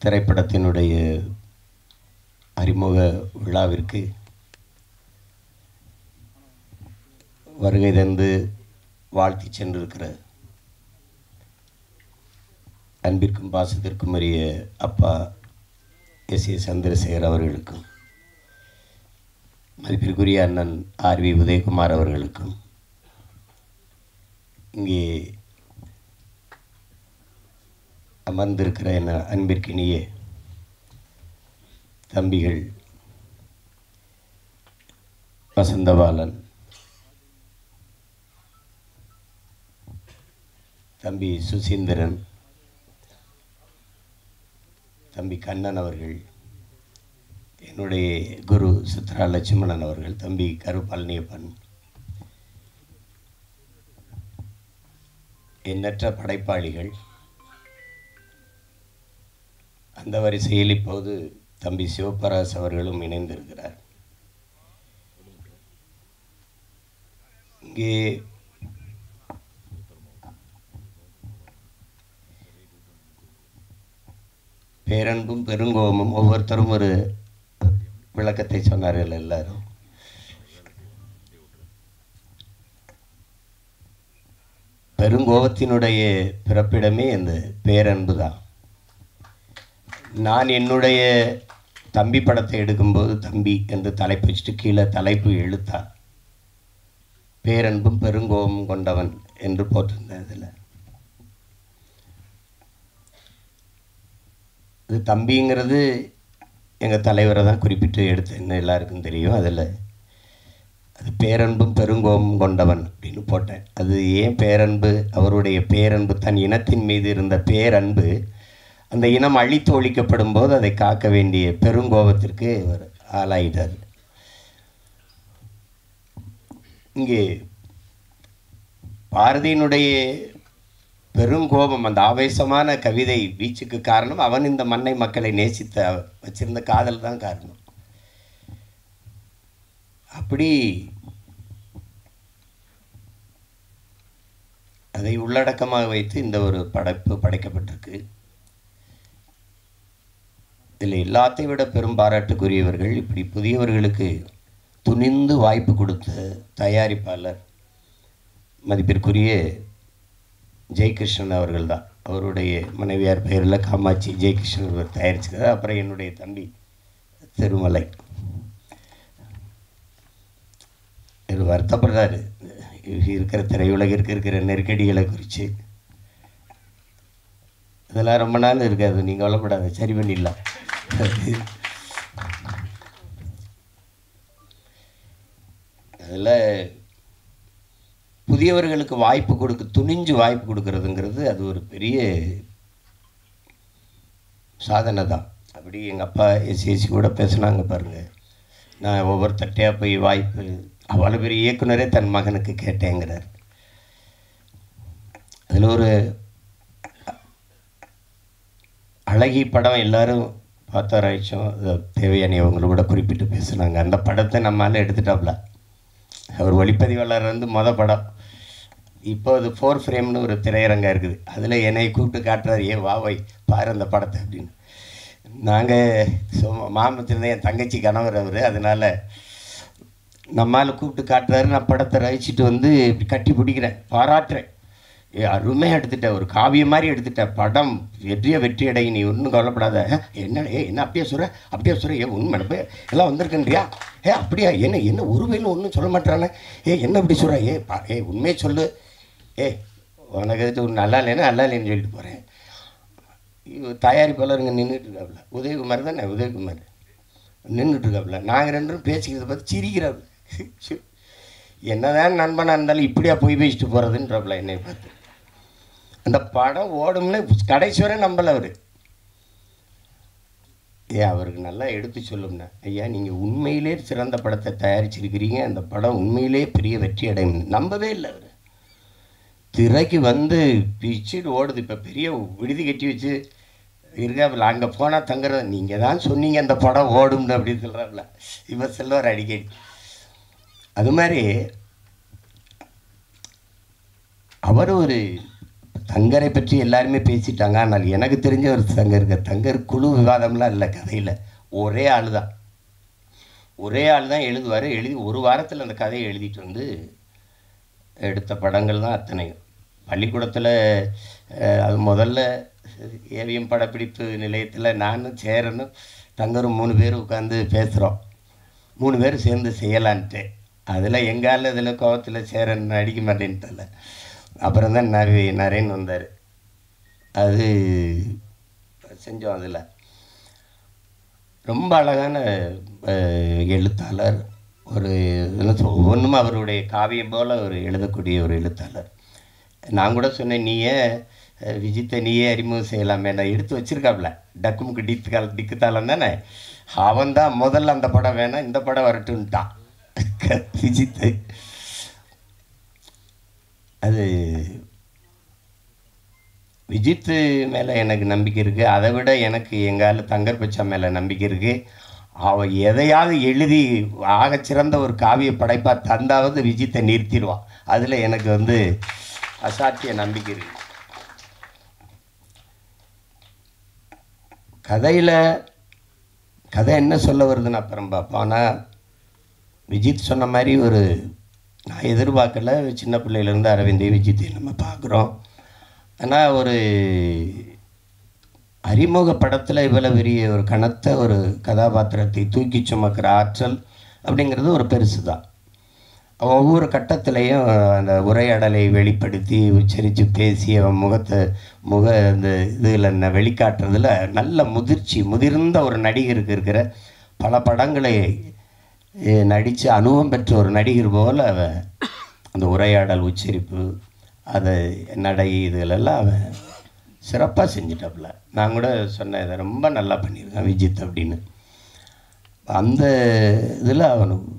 திரைப்படத்தினுடைய அறிமுக விழாவிற்கு வருகை தந்து வாழ்த்தி சென்றிருக்கிற அன்பிற்கும் பாசத்திற்கும் உரிய அப்பா எஸ் ஏ சந்திரசேகர் அவர்களுக்கும், மதிப்பிற்குரிய அண்ணன் ஆர்வி உதயகுமார் அவர்களுக்கும், இங்கே அமர்ந்திருக்கிற என் அன்பிற்கினிய தம்பிகள் வசந்தபாலன், தம்பி சுசீந்திரன், தம்பி கண்ணன் அவர்கள், என்னுடைய குரு சித்ரா லட்சுமணன் அவர்கள், தம்பி கருப்பழனியப்பன், எண்ணற்ற படைப்பாளிகள், அந்த வரிசையில் இப்போது தம்பி சிவபராஸ் அவர்களும் இணைந்திருக்கிறார். இங்கே பேரன்பும் பெருங்கோபமும் ஒவ்வொருத்தரும் ஒரு விளக்கத்தை சொன்னார்கள். எல்லாரும் பெருங்கோபத்தினுடைய பிறப்பிடமே அந்த பேரன்பு தான். நான் என்னுடைய தம்பி படத்தை எடுக்கும்போது தம்பி என்று தலைப்பு வச்சுட்டு கீழே தலைப்பு எழுத்தா பேரன்பும் பெருங்கோபமும் கொண்டவன் என்று போட்டிருந்தேன். அதில் இது தம்பிங்கிறது எங்கள் தலைவரை தான் குறிப்பிட்டு எடுத்தேன்னு எல்லாருக்கும் தெரியும். அதில் அது பேரன்பும் பெருங்கோபமும் கொண்டவன் அப்படின்னு போட்டேன். அது ஏன் பேரன்பு? அவருடைய பேரன்பு, தன் இனத்தின் மீது இருந்த பேரன்பு அந்த இனம் அழித்து ஒழிக்கப்படும் போது அதை காக்க வேண்டிய பெருங்கோபத்திற்கு அவர் ஆளாயிட்டார். இங்கே பாரதியினுடைய பெருங்கோபம், அந்த ஆவேசமான கவிதை வீச்சுக்கு காரணம் அவன் இந்த மண்ணை மக்களை நேசித்த வச்சிருந்த காதல் தான் காரணம். அப்படி அதை உள்ளடக்கமாக வைத்து இந்த ஒரு படைப்பு படைக்கப்பட்டிருக்கு. இதில் எல்லாத்தையும் விட பெரும் பாராட்டுக்குரியவர்கள் இப்படி புதியவர்களுக்கு துணிந்து வாய்ப்பு கொடுத்த தயாரிப்பாளர் மதிப்பிற்குரிய ஜெயகிருஷ்ணன் அவர்கள் தான். அவருடைய மனைவியார் பெயரில் காமாட்சி ஜெயகிருஷ்ணன் அவர் தயாரிச்சுக்கிறார். அப்புறம் என்னுடைய தம்பி திருமலை இவர் வருத்தப்படுறாரு இருக்கிற திரையுலகிற்கு இருக்கிற நெருக்கடிகளை குறித்து. இதெல்லாம் ரொம்ப நாள் இருக்காது, நீங்கள் கவலைப்படாது, சரி பண்ணிடலாம். அதில் புதியவர்களுக்கு வாய்ப்பு துணிஞ்சு வாய்ப்பு கொடுக்கறதுங்கிறது அது ஒரு பெரிய சாதனை தான். அப்படி எங்கள் அப்பா எஸ்சி கூட பேசுனாங்க பாருங்கள். நான் ஒவ்வொருத்தட்டையாக போய் வாய்ப்பு, அவ்வளோ பெரிய இயக்குனரே தன் மகனுக்கு கேட்டேங்கிறார். அதில் ஒரு அழகி படம் எல்லாரும் பார்த்தாராய்ச்சோம். தேவையான அவங்கள கூட குறிப்பிட்டு பேசுனாங்க. அந்த படத்தை நம்மளால் எடுத்துட்டாப்ல. அவர் ஒளிப்பதிவாளர் வந்து படம். இப்போ அது 4 ஃப்ரேம்னு ஒரு திரையரங்கம் இருக்குது. அதில் என்னை கூப்பிட்டு காட்டுறாரு, ஏன் வாவை பாரு அந்த படத்தை அப்படின்னு. நாங்கள் மாமத்திருந்தேன், என் தங்கச்சி கணவர் அவர், அதனால் நம்மளால் கூப்பிட்டு காட்டுறாரு. நான் படத்தை ரசிச்சுட்டு வந்து கட்டி பிடிக்கிறேன், பாராட்டுறேன். அருமையாக எடுத்துட்டேன், ஒரு காவியம் மாதிரி எடுத்துட்டேன். படம் வெற்றி அடை, நீ ஒன்றும் கவலைப்படாத. என்ன அப்படியே சொல்கிற உண்மை எல்லாம் வந்திருக்கேன்றியா? அப்படியா? என்ன ஒரு வேலும் ஒன்றும் சொல்ல மாட்டானே. என்ன அப்படி சொல்கிற? உண்மையை சொல்லு. உனக்கு எதுக்கு நல்லா இல்லைன்னு சொல்லிட்டு போகிறேன். தயாரிப்பாளருங்க நின்றுட்டு இருக்காப்புல. உதயகுமார் தானே, உதயகுமார் நின்றுட்டு இருக்காப்புல. நாங்கள் 2 பேரும் பேசிக்கிறத பார்த்து சிரிக்கிறாப்புல. என்னதான் நண்பனாக இருந்தாலும் இப்படியா போய் பேசிட்டு போகிறதுன்றப்பல என்னை பார்த்து. அந்த படம் ஓடும்னு கடைசி வரை நம்பலை அவர். அவருக்கு நல்லா எடுத்து சொல்லும்னா, ஐயா நீங்கள் உண்மையிலே சிறந்த படத்தை தயாரிச்சிருக்கிறீங்க, அந்த படம் உண்மையிலே பெரிய வெற்றி அடையும். நம்பவே இல்லை அவர். திரைக்கு வந்து பிச்சுட்டு ஓடுது. இப்போ பெரிய விடுதி கட்டி வச்சு இருக்காப்புல. அங்கே போனால் தங்குறது, நீங்கள் தான் சொன்னீங்க அந்த படம் ஓடும்னு அப்படின்னு சொல்கிறாப்புல. இவன் செல்வார் அடிக்கடி. அது மாதிரி அவர் ஒரு தங்கரை பற்றி எல்லாருமே பேசிட்டாங்க. ஆனால் எனக்கு தெரிஞ்ச ஒரு தங்கர் குழு விவாதம்லாம் இல்லை கதையில். ஒரே ஆள் தான் எழுதுவார். எழுதி ஒரு வாரத்தில் அந்த கதையை எழுதிட்டு வந்து எடுத்த படங்கள் தான் அத்தனையும். பள்ளிக்கூடத்தில் அது முதல்ல ஏவிஎம் படப்பிடிப்பு நிலையத்தில் நானும் சேரனும் தங்கரும் 3 பேர் உட்காந்து பேசுகிறோம். 3 பேர் சேர்ந்து செய்யலான்ட்டு. அதில் எங்கால இதில் கோவத்தில் சேரன் அடிக்க மாட்டேன்ட்டல. அப்புறம் தான் நரேன் வந்தார். அது செஞ்சோம். அதில் ரொம்ப அழகான எழுத்தாளர். ஒரு ஒவ்வொன்றும் அவருடைய காவியம் போல் ஒரு எழுதக்கூடிய ஒரு எழுத்தாளர். நான் கூட சொன்னேன், நீயே விஜித்தை நீயே அறிமுகம் செய்யலாமே. நான் எடுத்து வச்சுருக்காப்புல டக்குமுக்கு டிக்குத்தாளம் தானே. அவன் தான் முதல்ல அந்த படம் வேணாம் இந்த படம் வரட்டுன்ட்டான் விஜித்தை. அது விஜித்து மேலே எனக்கு நம்பிக்கை இருக்குது. அதை விட எனக்கு எங்கால தங்கர் பச்சா மேலே நம்பிக்கை இருக்குது. அவன் எதையாவது எழுதி ஆகச்சிறந்த ஒரு காவிய படைப்பாக தந்தாவது விஜித்தை நிறுத்திடுவான். அதில் எனக்கு வந்து அசாத்திய நம்பிக்கை இருக்குது. கதை என்ன சொல்ல வருதுன்னு அப்புறம் பார்ப்போம். ஆனால் விஜித் சொன்ன மாதிரி ஒரு நான் எதிர்பார்க்கல. சின்ன பிள்ளையிலேருந்து அரவிந்தை விஜித்தை நம்ம பார்க்குறோம். ஆனால் ஒரு அறிமுக படத்தில் இவ்வளோ பெரிய ஒரு கனத்த ஒரு கதாபாத்திரத்தை தூக்கி சுமக்கிற ஆற்றல் அப்படிங்கிறது ஒரு பெருசு தான். ஒவ்வொரு கட்டத்திலையும் அந்த உரையாடலை வெளிப்படுத்தி உச்சரித்து பேசி அவன் இந்த இதில் வெளிக்காட்டுறதுல நல்ல முதிர்ந்த ஒரு நடிகருக்கு இருக்கிற பல படங்களை நடித்து அனுபவம் பெற்ற ஒரு நடிகர் போல் அவன் அந்த உரையாடல் உச்சரிப்பு அதை நடை இதுகளெல்லாம் அவன் சிறப்பாக செஞ்சிட்டாப்புல. நான் கூட சொன்னேன், இதை ரொம்ப நல்லா பண்ணியிருக்கான் விஜித் அப்படின்னு. அந்த இதில் அவனுக்கு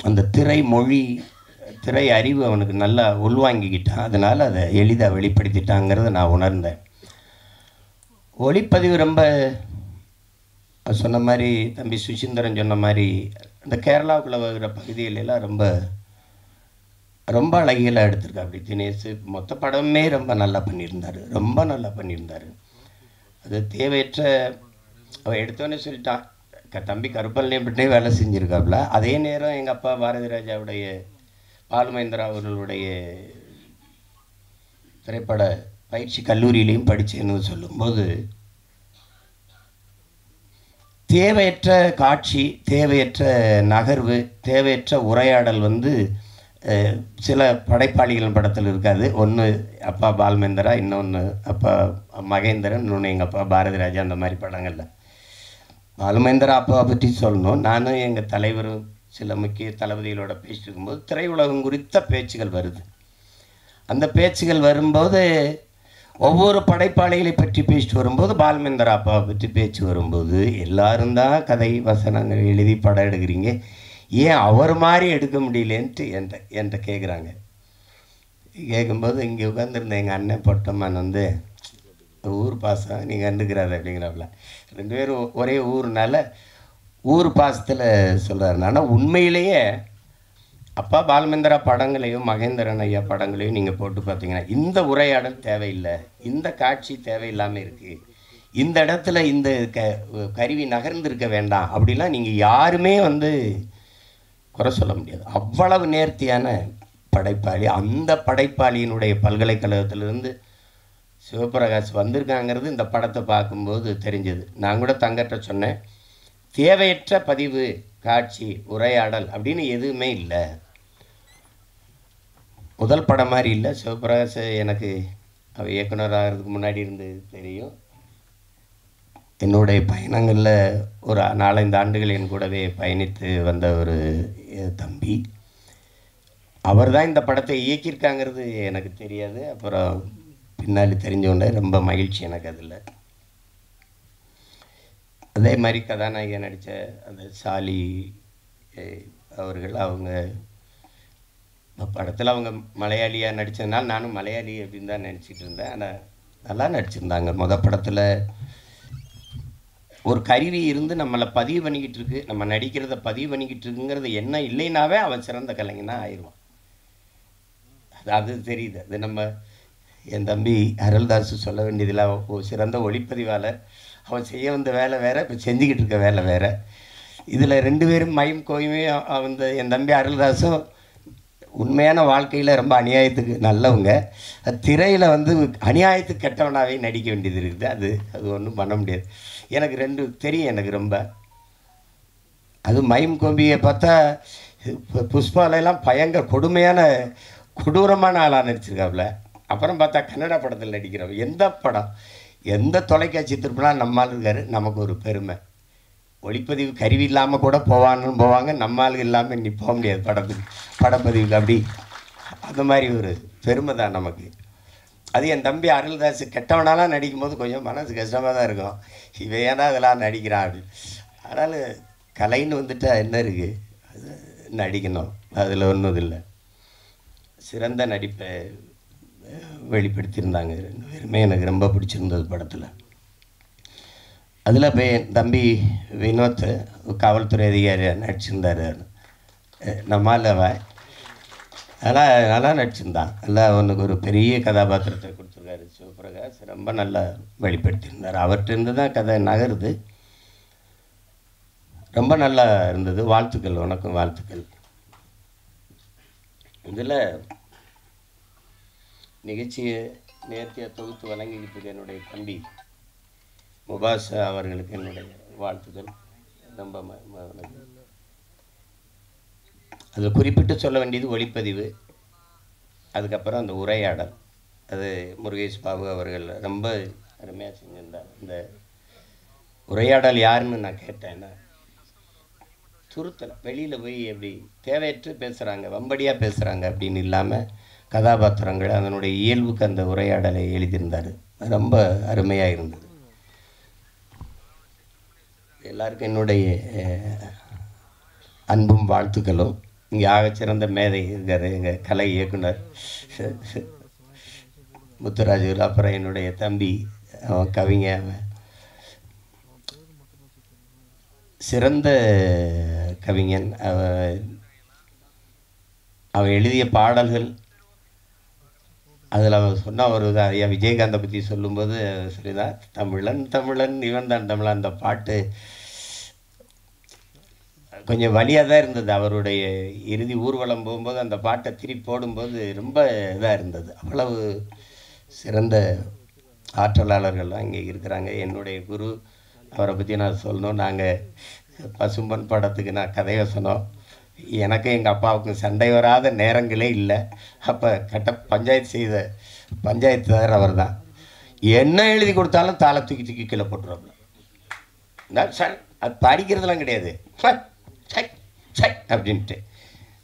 அந்த திரை அறிவு அவனுக்கு நல்லா உள்வாங்கிக்கிட்டான். அதனால் அதை எளிதாக வெளிப்படுத்திட்டாங்கிறத நான் உணர்ந்தேன். ஒளிப்பதிவு ரொம்ப சொன்ன மாதிரி தம்பி சுசீந்திரன் சொன்ன மாதிரி அந்த கேரளாவுக்குள்ளே வருகிற பகுதிகளெல்லாம் ரொம்ப ரொம்ப அழகியலாக எடுத்திருக்கா. அப்படி தினேஷ் மொத்த படமே ரொம்ப நல்லா பண்ணியிருந்தார். அது தேவையற்ற அவன் எடுத்தோன்னே சொல்லிட்டான். தம்பி கருப்பல்னே வேலை செஞ்சுருக்காப்புல. அதே நேரம் எங்கள் அப்பா பாரதி ராஜாவுடைய பாலுமேந்திரா அவர்களுடைய திரைப்பட பயிற்சி கல்லூரியிலையும் படித்தேன்னு சொல்லும்போது தேவையற்ற காட்சி, தேவையற்ற நகர்வு, தேவையற்ற உரையாடல் வந்து சில படைப்பாளிகள் படத்தில் இருக்காது. ஒன்று அப்பா பாலுமேந்திரா, இன்னொன்று அப்பா மகேந்திரன், இன்னொன்று எங்கள் அப்பா பாரதி ராஜா. அந்த மாதிரி படங்களில் பாலுமேந்திரா அப்பாவை பற்றி சொல்லணும். நானும் எங்கள் தலைவரும் சில முக்கிய தளபதிகளோட பேசிட்டு இருக்கும்போது திரையுலகம் குறித்த பேச்சுகள் வருது. அந்த பேச்சுகள் வரும்போது ஒவ்வொரு படைப்பாளிகளை பற்றி பேசிட்டு வரும்போது பாலுமேந்திரா அப்பாவை பற்றி பேச்சு வரும்போது எல்லாரும் தான் கதை வசனங்கள் எழுதி படம் எடுக்கிறீங்க, ஏன் அவர் மாதிரி எடுக்க முடியலேன்ட்டு என்கிட்ட கேட்குறாங்க. கேட்கும்போது இங்கே உட்காந்துருந்த எங்கள் அண்ணன் பொட்டம்மான் வந்து ஊர் பாசம் நீ கண்டுக்கிறாரு அப்படிங்கிறாப்புல. 2 பேரும் ஒரே ஊர்னால ஊர் பாசத்தில் சொல்கிறாரு. ஆனால் உண்மையிலேயே அப்பா பாலுமேந்திரா படங்களையும் மகேந்திரன் ஐயா படங்களையும் நீங்கள் போட்டு பார்த்தீங்கன்னா இந்த உரையாடல் தேவையில்லை, இந்த காட்சி தேவையில்லாமல் இருக்குது, இந்த இடத்துல இந்த கருவி நகர்ந்திருக்க வேண்டாம் அப்படிலாம் நீங்கள் யாருமே வந்து குறை சொல்ல முடியாது. அவ்வளவு நேர்த்தியான படைப்பாளி. அந்த படைப்பாளியினுடைய பல்கலைக்கழகத்திலிருந்து சிவபிரகாஷ் வந்திருக்காங்கிறது இந்த படத்தை பார்க்கும்போது தெரிஞ்சது. நான் கூட தங்கட்ட சொன்னேன், தேவையற்ற பதிவு, காட்சி, உரையாடல் அப்படின்னு எதுவுமே இல்லை. முதல் படம் மாதிரி இல்லை. சிவபிரகாஷ் எனக்கு அவர் இயக்குனராகிறதுக்கு முன்னாடி இருந்து தெரியும். என்னுடைய பயணங்களில் ஒரு 4-5 ஆண்டுகள் என் கூடவே பயணித்து வந்த ஒரு தம்பி. அவர் தான் இந்த படத்தை இயக்கியிருக்காங்கிறது எனக்கு தெரியாது. அப்புறம் பின்னாடி தெரிஞ்சோடனே ரொம்ப மகிழ்ச்சி எனக்கு அதில். அதே மாதிரி கதாநாயகி நடித்த அந்த சாலி அவர்கள், அவங்க படத்தில் அவங்க மலையாளியாக நடித்ததுனால நானும் மலையாளி அப்படின்னு தான் நினச்சிட்டு இருந்தேன். ஆனால் நல்லா நடிச்சிருந்தாங்க. படத்தில் ஒரு கருவி இருந்து நம்மளை பதிவு பண்ணிக்கிட்டு இருக்கு, நம்ம நடிக்கிறத பதிவு பண்ணிக்கிட்டு இருக்குங்கிறது என்ன இல்லைனாவே அவன் சிறந்த கலைஞனாக ஆயிடுவான். அது தெரியுது. அது நம்ம என் தம்பி அருள்தாஸ் சொல்ல வேண்டியதில் ஒரு சிறந்த ஒளிப்பதிவாளர். அவன் செய்ய வந்த வேலை வேறு, இப்போ செஞ்சுக்கிட்டு இருக்க வேலை வேறு. இதில் 2 பேரும் மைம் கோயுமே வந்து என் தம்பி அருள்தாஸும் உண்மையான வாழ்க்கையில் ரொம்ப அநியாயத்துக்கு நல்லவங்க. திரையில் வந்து அநியாயத்துக்கு கெட்டவனாகவே நடிக்க வேண்டியது இருக்குது. அது ஒன்றும் பண்ண முடியாது. எனக்கு 2 தெரியும் எனக்கு ரொம்ப. அது மைம் கோம்பியை பார்த்தா புஷ்பாலெல்லாம் பயங்கர கொடூரமான ஆளாக நடிச்சிருக்காப்புல. அப்புறம் பார்த்தா கன்னடா படத்தில் நடிக்கிறோம். எந்த படம் எந்த தொலைக்காட்சி திருப்பினா நம்மால் இருக்காரு. நமக்கு ஒரு பெருமை. ஒளிப்பதிவு கருவி இல்லாமல் கூட போவாங்க. நம்மால் இல்லாமல் இன்னி போக முடியாது படப்பதிவுக்கு. அப்படி அந்த மாதிரி ஒரு பெருமை தான் நமக்கு. அது என் தம்பி அருள்தாஸ் கெட்டவனாலாம் நடிக்கும்போது கொஞ்சம் மனசு கஷ்டமாக தான் இருக்கும். இவன் ஏன்னா அதெல்லாம் நடிக்கிறான் அப்படி. அதனால் கலைன்னு வந்துட்டா என்ன இருக்குது, அது நடிக்கணும். அதில் ஒன்றும் இல்லை. சிறந்த நடிப்பை வெளிப்படுத்தியிருந்தாங்க 2 பேருமே. எனக்கு ரொம்ப பிடிச்சிருந்தது படத்தில். அதில் போய் என் தம்பி வினோத் காவல்துறை அதிகாரியாக நடிச்சிருந்தார். நம்மால் நல்லா நடிச்சிருந்தான். நல்லா அவனுக்கு ஒரு பெரிய கதாபாத்திரத்தை கொடுத்துருக்காரு சிவபிரகாஷ். ரொம்ப நல்லா வெளிப்படுத்தியிருந்தார். அவர்கிட்ட தான் கதை நகருது. ரொம்ப நல்லா இருந்தது. வாழ்த்துக்கள், உனக்கும் வாழ்த்துக்கள். இதில் நிகழ்ச்சியை நேர்த்தியாக தொகுத்து வழங்கிக்கிட்டு இருக்க என்னுடைய தம்பி முபாஸ் அவர்களுக்கு என்னுடைய வாழ்த்துக்கள். ரொம்ப அதில் குறிப்பிட்டு சொல்ல வேண்டியது ஒளிப்பதிவு, அதுக்கப்புறம் அந்த உரையாடல். அது முருகேஷ் பாபு அவர்கள் ரொம்ப அருமையாக செஞ்சிருந்தார். இந்த உரையாடல் யாருன்னு நான் கேட்டேன்னா, துருத்தலை வெளியில் போய் எப்படி தேவையற்று பேசுகிறாங்க, வம்படியாக பேசுகிறாங்க அப்படின்னு இல்லாமல் கதாபாத்திரங்கள் அதனுடைய இயல்புக்கு அந்த உரையாடலை எழுதியிருந்தார். ரொம்ப அருமையாக இருந்தது. எல்லாருக்கும் என்னுடைய அன்பும் வாழ்த்துக்களும். இங்கே ஆகச்சிறந்த மேதை இருக்கார் எங்கள் கலை இயக்குனர் முத்துராஜு. அப்புறம் என்னுடைய தம்பி அவன் கவிஞர், சிறந்த கவிஞன். அவன் எழுதிய பாடல்கள், அதில் அவன் சொன்ன ஒரு ஐயா விஜயகாந்தை பற்றி சொல்லும்போது சொல்லிதான், தமிழன் இவன் தான் தமிழன். அந்த பாட்டு கொஞ்சம் வலியாக தான் இருந்தது. அவருடைய இறுதி ஊர்வலம் போகும்போது அந்த பாட்டை திருப்பி போடும்போது ரொம்ப இதாக இருந்தது. அவ்வளவு சிறந்த ஆற்றலாளர்கள்லாம் இங்கே இருக்கிறாங்க. என்னுடைய குரு, அவரை பற்றி நான் சொல்லணும். நாங்கள் பசும்பொன் படத்துக்கு நான் கதையை சொன்னோம். எனக்கும் எங்கள் அப்பாவுக்கும் சண்டை வராத நேரங்களே இல்லை. அப்போ பஞ்சாயத்துதார் அவர் தான். என்ன எழுதி கொடுத்தாலும் தாளை தூக்கி கீழே போட்டுருவாங்க. சார் அது படிக்கிறதுலாம் கிடையாது, அப்படின்ட்டு.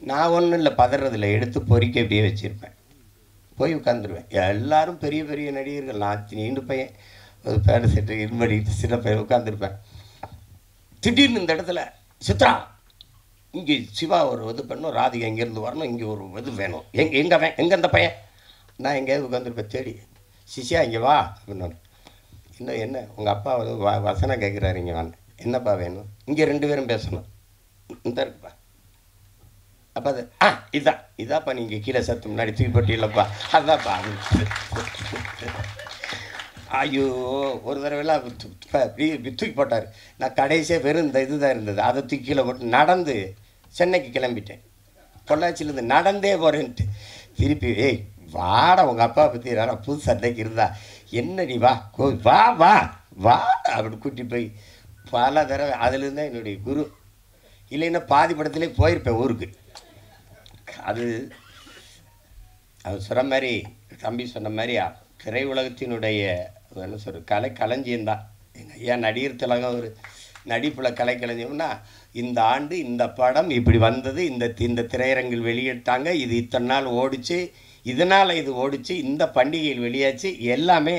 நான் ஒன்றும் இல்லை, பதறதில்லை, எடுத்து பொறிக்க அப்படியே வச்சுருப்பேன், போய் உட்காந்துருவேன். எல்லோரும் பெரிய பெரிய நடிகர்கள், நான் நீண்டு பையன், ஒரு பேர செட்டு இது பண்ணிக்கிட்டு சின்ன பையன் உட்காந்துருப்பேன். திடீர்னு இந்த இடத்துல சித்ரா, இங்கே சிவா ஒரு இது பண்ணும், ராதிகா இங்கேருந்து வரணும், இங்கே ஒரு இது வேணும், எங்கே அந்த பையன்? நான் எங்கேயாவது உட்காந்துருப்பேன் தேடி. சிஷியா இங்கே வா அப்படின்னா, இன்னும் என்ன உங்கள் அப்பா வந்து வசனம் கேட்குறாரு, இங்கே வாங்க, என்னப்பா வேணும்? இங்கே 2 பேரும் பேசணும். இந்த இருக்குப்பா. அப்போ அது இதாப்பா நீங்கள் கீழே சத்து முன்னாடி தூக்கி போட்டீங்களப்பா, அதான்ப்பா. ஐயோ, ஒரு தடவைலாம் இப்படி தூக்கி போட்டார். நான் கடைசியாக வெறும் இந்த இது தான் இருந்தது, அதை தூக்கி கீழே போட்டு நடந்து சென்னைக்கு கிளம்பிட்டேன். பொள்ளாச்சியிலேருந்து நடந்தே போகிறேன்ட்டு திருப்பி, ஏய் வாடா, உங்கள் அப்பா பற்றி யாரா புது சண்டைக்கு இருந்தா என்ன, நீ வா வா வா வா அப்படி கூட்டி போய் பல தடவை. அதுலேருந்து தான் என்னுடைய குரு. இல்லைன்னா பாதி படத்துலேயே போயிருப்பேன் ஊருக்கு. அது சொன்ன மாதிரி, தம்பி சொன்ன மாதிரி திரையுலகத்தினுடைய என்ன சொல்கிற களஞ்சியம்தான். எங்கள் ஐயா நடிகர் திலகம் ஒரு நடிப்பில் கலைக்களஞ்சியம்னா, இந்த ஆண்டு இந்த படம் இப்படி வந்தது, இந்த திரையரங்கில் வெளியிட்டாங்க, இது இத்தனை நாள் ஓடிச்சு, இதனால் இது ஓடிச்சு, இந்த பண்டிகையில் வெளியாச்சு, எல்லாமே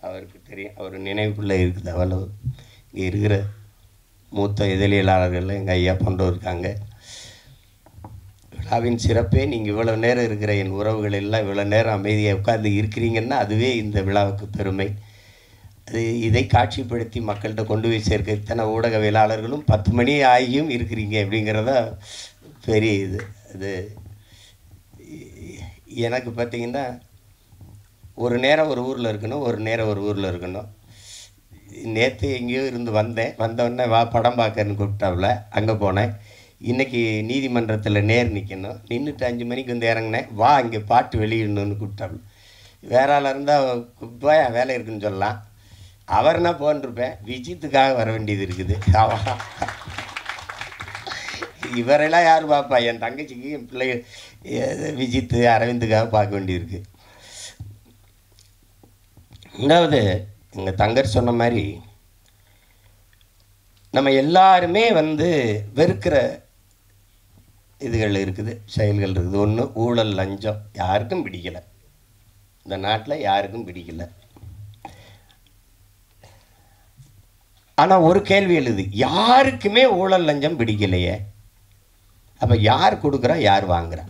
அவருக்கு தெரியும். அவர் நினைவுக்குள்ளே இருக்குது. அவ்வளோ இங்கே இருக்கிற மூத்த இதழியலாளர்கள் எங்கள் ஐயா போன்றோர் இருக்காங்க. விழாவின் சிறப்பே நீங்கள் இவ்வளோ நேரம் இருக்கிற என் உறவுகள் எல்லாம் இவ்வளோ நேரம் அமைதியாக உட்கார்ந்து இருக்கிறீங்கன்னா அதுவே இந்த விழாவுக்கு பெருமை. இதை காட்சிப்படுத்தி மக்கள்கிட்ட கொண்டு போய் சேர்க்க இத்தனை ஊடகவியலாளர்களும் 10 மணி ஆகியும் இருக்கிறீங்க அப்படிங்கிறதா பெரிய இது. எனக்கு பார்த்திங்கன்னா ஒரு நேரம் ஒரு ஊரில் இருக்கணும், ஒரு நேரம் ஒரு ஊரில் இருக்கணும். நேற்று எங்கேயோ இருந்து வந்தோடனே வா படம் பார்க்கறன்னு கூப்பிட்டாப்புல, அங்கே போனேன். இன்றைக்கி நீதிமன்றத்தில் நேர் நிற்கணும், நின்றுட்டு 5 மணிக்கு வந்து இறங்கினேன். வா இங்கே பாட்டு வெளியிடணுன்னு கூப்பிட்டாப்புல. வேற ஆளாக இருந்தால் போய் வேலை இருக்குன்னு சொல்லலாம், அவர்னா போன்ருப்பேன். விஜித்துக்காக வர வேண்டியது இருக்குது. இவரெல்லாம் யார் பார்ப்பா? என் தங்கச்சிக்கு என் பிள்ளை விஜித்து அரவிந்துக்காக பார்க்க வேண்டியிருக்கு. ரெண்டாவது, எங்கள் தங்கர் சொன்ன மாதிரி நம்ம எல்லாருமே வெறுக்கிற இதுகள் இருக்குது, செயல்கள் இருக்குது. ஒன்று ஊழல், லஞ்சம். யாருக்கும் பிடிக்கலை, இந்த நாட்டில் யாருக்கும் பிடிக்கலை. ஆனால் ஒரு கேள்வி எழுது, யாருக்குமே ஊழல் லஞ்சம் பிடிக்கலையே, அப்போ யார் கொடுக்குறா, யார் வாங்குறா?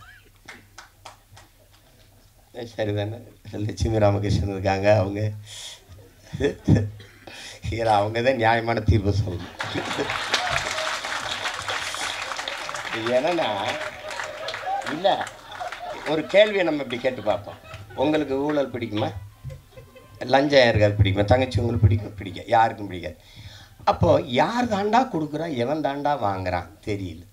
சரிதானே? லட்சுமி ராமகிருஷ்ணன் இருக்காங்க, அவங்க தான் நியாயமான தீர்ப்பு சொல்லணும். ஏன்னா இல்லை, ஒரு கேள்வியை நம்ம இப்படி கேட்டு பார்ப்போம். உங்களுக்கு ஊழல் பிடிக்குமா, லஞ்சம் யாருக்காவது பிடிக்குமா? தங்கச்சி உங்களுக்கு பிடிக்க யாருக்கும் பிடிக்காது. அப்போது யார் தாண்டா கொடுக்குறா, எவன் தாண்டா வாங்குறான் தெரியல.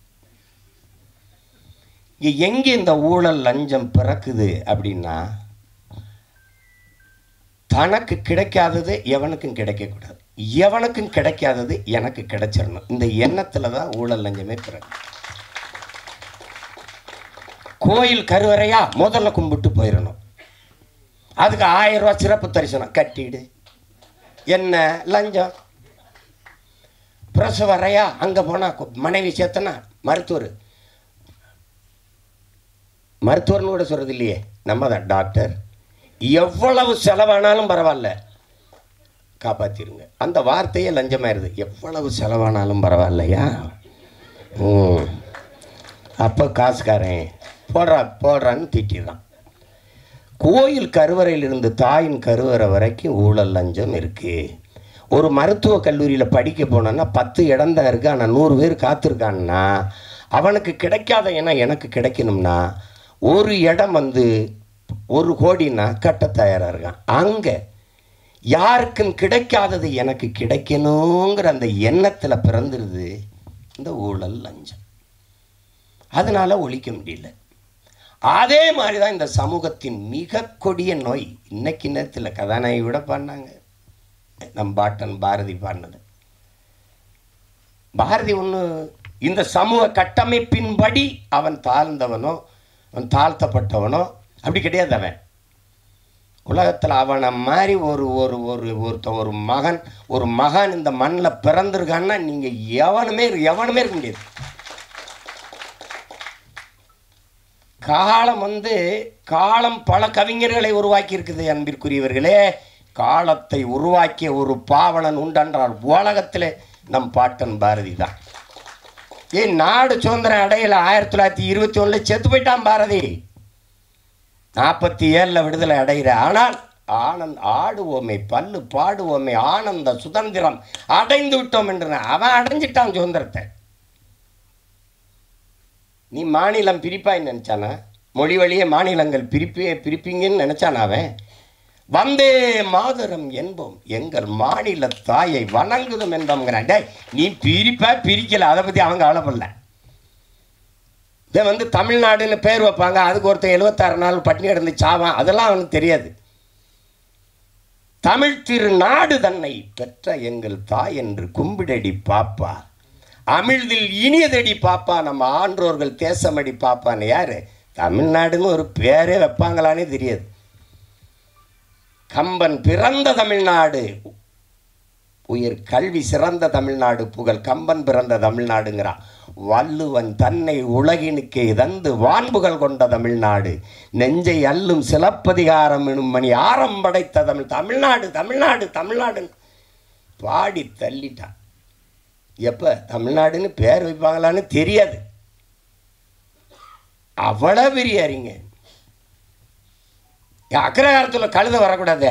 எங்கே இந்த ஊழல் லஞ்சம் பிறக்குது அப்படின்னா, தனக்கு கிடைக்காதது எவனுக்கும் கிடைக்கக்கூடாது, எவனுக்கும் கிடைக்காதது எனக்கு கிடைச்சிடணும். இந்த எண்ணத்தில் தான் ஊழல் லஞ்சமே பிறகு. கோயில் கருவறையா முதல்ல கும்பிட்டு போயிடணும், அதுக்கு 1000 ரூபா சிறப்பு தரிசனம் கட்டிடு, என்ன லஞ்சம். பிரசவறையா அங்கே போனால் மனைவி சேர்த்தனா மருத்துவர்னு கூட சொல்கிறது இல்லையே, நம்ம தான் டாக்டர். எவ்வளவு செலவானாலும் பரவாயில்ல, காப்பாற்றிருங்க. அந்த வார்த்தையே லஞ்சமாயிருது. எவ்வளவு செலவானாலும் பரவாயில்லையா, அப்போ காசுக்காரன் போடுறான்னு திட்டிடுறான். கோயில் கருவறையிலிருந்து தாயின் கருவறை வரைக்கும் ஊழல் லஞ்சம் இருக்குது. ஒரு மருத்துவக் கல்லூரியில் படிக்க போனோன்னா 10 இடம் தான் இருக்குது, ஆனால் 100 பேர் காத்திருக்கான்னா அவனுக்கு கிடைக்காத இடம் எனக்கு கிடைக்கணும்னா ஒரு இடம் 1 கோடின்னா கட்ட தயாராக இருக்கான். அங்கே யாருக்கும் கிடைக்காதது எனக்கு கிடைக்கணுங்கிற அந்த எண்ணத்தில் பிறந்துருது இந்த ஊழல் லஞ்சம். அதனால் ஒழிக்க முடியல. அதே மாதிரி தான் இந்த சமூகத்தின் மிக கொடிய நோய். இன்னைக்கு நேரத்தில் கதாநாயகி விட பாடினாங்க, நம் பாட்டன் பாரதி பாடினது. பாரதி ஒன்று, இந்த சமூக கட்டமைப்பின்படி அவன் தாழ்ந்தவனோ அவன் தாழ்த்தப்பட்டவனோ அப்படி கிடையாது. அவன் உலகத்தில் அவனை மாதிரி ஒரு மகன் இந்த மண்ணில் பிறந்திருக்கான்னா நீங்கள் எவனுமே இருக்க முடியாது. காலம் பல கவிஞர்களை உருவாக்கி இருக்குது அன்பிற்குரியவர்களே. காலத்தை உருவாக்கிய ஒரு பாவலன் உண்டென்றால் உலகத்தில் நம் பாட்டன் பாரதி தான். நாடு சுதந்திரம் அடையல 1921 செத்து போயிட்டான் பாரதி. 47 விடுதலை அடைகிற. ஆனால் ஆடுவோமே, பல்லு பாடுவோமே, ஆனந்த சுதந்திரம் அடைந்து விட்டோம் என்று அவன் அடைஞ்சிட்டான் சுதந்திரத்தை. நீ மாநிலம் பிரிப்பாய் நினைச்சானா? மொழி வழியே மாநிலங்கள் பிரிப்பீங்கன்னு நினைச்சானா? அவன் வந்தே மாதரம் என்போம், எங்கள் மாநில தாயை வணங்குதும் என்போங்கிறான். டே, நீ பிரிக்கல, அதை பற்றி அவங்க கவலைப்படல. இதை தமிழ்நாடுன்னு பேர் வைப்பாங்க, அதுக்கு ஒருத்தன் 76 நாள் பட்டினி கிடந்து சாவான், அதெல்லாம் அவனுக்கு தெரியாது. தமிழ் திருநாடு தன்னை பெற்ற எங்கள் தாய் என்று கும்பிடடி பாப்பா, அமிழ்தில் இனியதடி பாப்பா, நம்ம ஆன்றோர்கள் தேசமடி பாப்பான்னு. யாரு? தமிழ்நாடுன்னு ஒரு பேரே வைப்பாங்களானே தெரியாது. கம்பன் பிறந்த தமிழ்நாடு, உயர் கல்வி சிறந்த தமிழ்நாடு, புகழ் கம்பன் பிறந்த தமிழ்நாடுங்கிறான். வள்ளுவன் தன்னை உலகினுக்கே தந்து வான்புகள் கொண்ட தமிழ்நாடு, நெஞ்சை அல்லும் சிலப்பதிகாரம் எனும் மணி ஆரம் படைத்த தமிழ்நாடு தமிழ்நாடு தமிழ்நாடு பாடி தள்ளிட்டான். எப்போ தமிழ்நாடுன்னு பேர் வைப்பாங்களான்னு தெரியாது. அவ்வளோ பெரிய அறிங்க. அக்ரகாரத்தில் கழுதை வரக்கூடாது,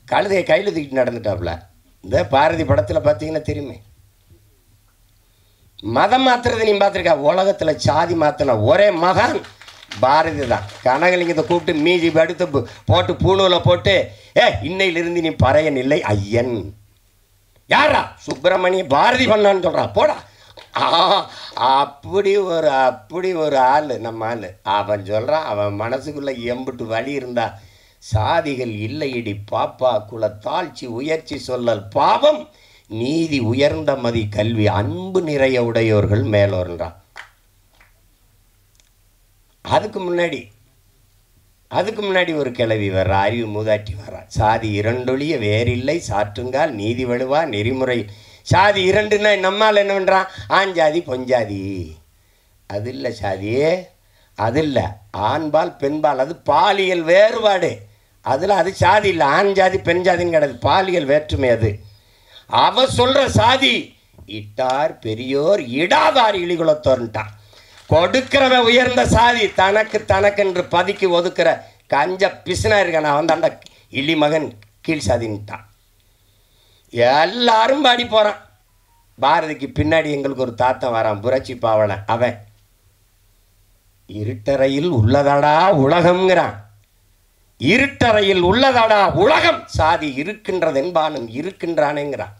கழுதையை கையில் தூக்கிட்டு நடந்துட்டாப்புல. இந்த பாரதி படத்தில் பார்த்தீங்கன்னா தெரியுமே. மதம் மாத்துறது நீ பார்த்துருக்கா? உலகத்தில் சாதி மாத்தின ஒரே மகான் பாரதி தான் கனகலிங்கத்தை கூப்பிட்டு மீதி எடுத்து போட்டு பூணூலை போட்டு இன்னையிலிருந்து நீ பறையன் இல்லை ஐயன். யாரா? சுப்பிரமணிய பாரதி பண்ணான்னு சொல்கிறா. போடா. அப்படி ஒரு ஆள் நம்ம ஆள். அவன் சொல்கிறான், அவன் மனசுக்குள்ளே எம்பிட்டு வழி இருந்தா, சாதிகள் இல்லையடி பாப்பா குல தாழ்ச்சி உயர்ச்சி சொல்லல் பாவம் நீதி உயர்ந்த மதி கல்வி அன்பு நிறைய உடையோர்கள் மேலோர்ன்றான். அதுக்கு முன்னாடி ஒரு கிளவி வர்ற, அறிவு மூதாட்டி வர்றா. சாதி இரண்டொழிய வேறில்லை சாற்றுங்கால் நீதி வலுவா நெறிமுறை. சாதி இரண்டுன்னா நம்மால் என்ன பண்ணுறான்? ஆஞ்சாதி பொஞ்சாதி. அது இல்லை சாதியே, அது இல்லை. ஆண்பால் பெண்பால், அது பாலியல் வேறுபாடு. அதில் அது சாதி இல்லை. ஆண் ஜாதி பெண் ஜாதின்னு கிடையாது, பாலியல் வேற்றுமை. அது அவ சொல்கிற சாதி இட்டார் பெரியோர் இடாதார் இழிகுலத்தோர்ன்ட்டான். கொடுக்கிறவன் உயர்ந்த சாதி, தனக்கென்று பதுக்கி ஒதுக்குற கஞ்ச பிசுனா இருக்கான அவன் தாண்டா இழிமகன் கீழ் சாதின்ட்டான். எல்லாரும் பாடி போகிறான். பாரதிக்கு பின்னாடி எங்களுக்கு ஒரு தாத்தன் வரான், புரட்சி பாவலன். அவன் இருட்டறையில் உள்ளதாடா உலகம்ங்கிறான். இருட்டறையில் உள்ளதாடா உலகம், சாதி இருக்கின்றது என்பானும் இருக்கின்றானேங்கிறான்.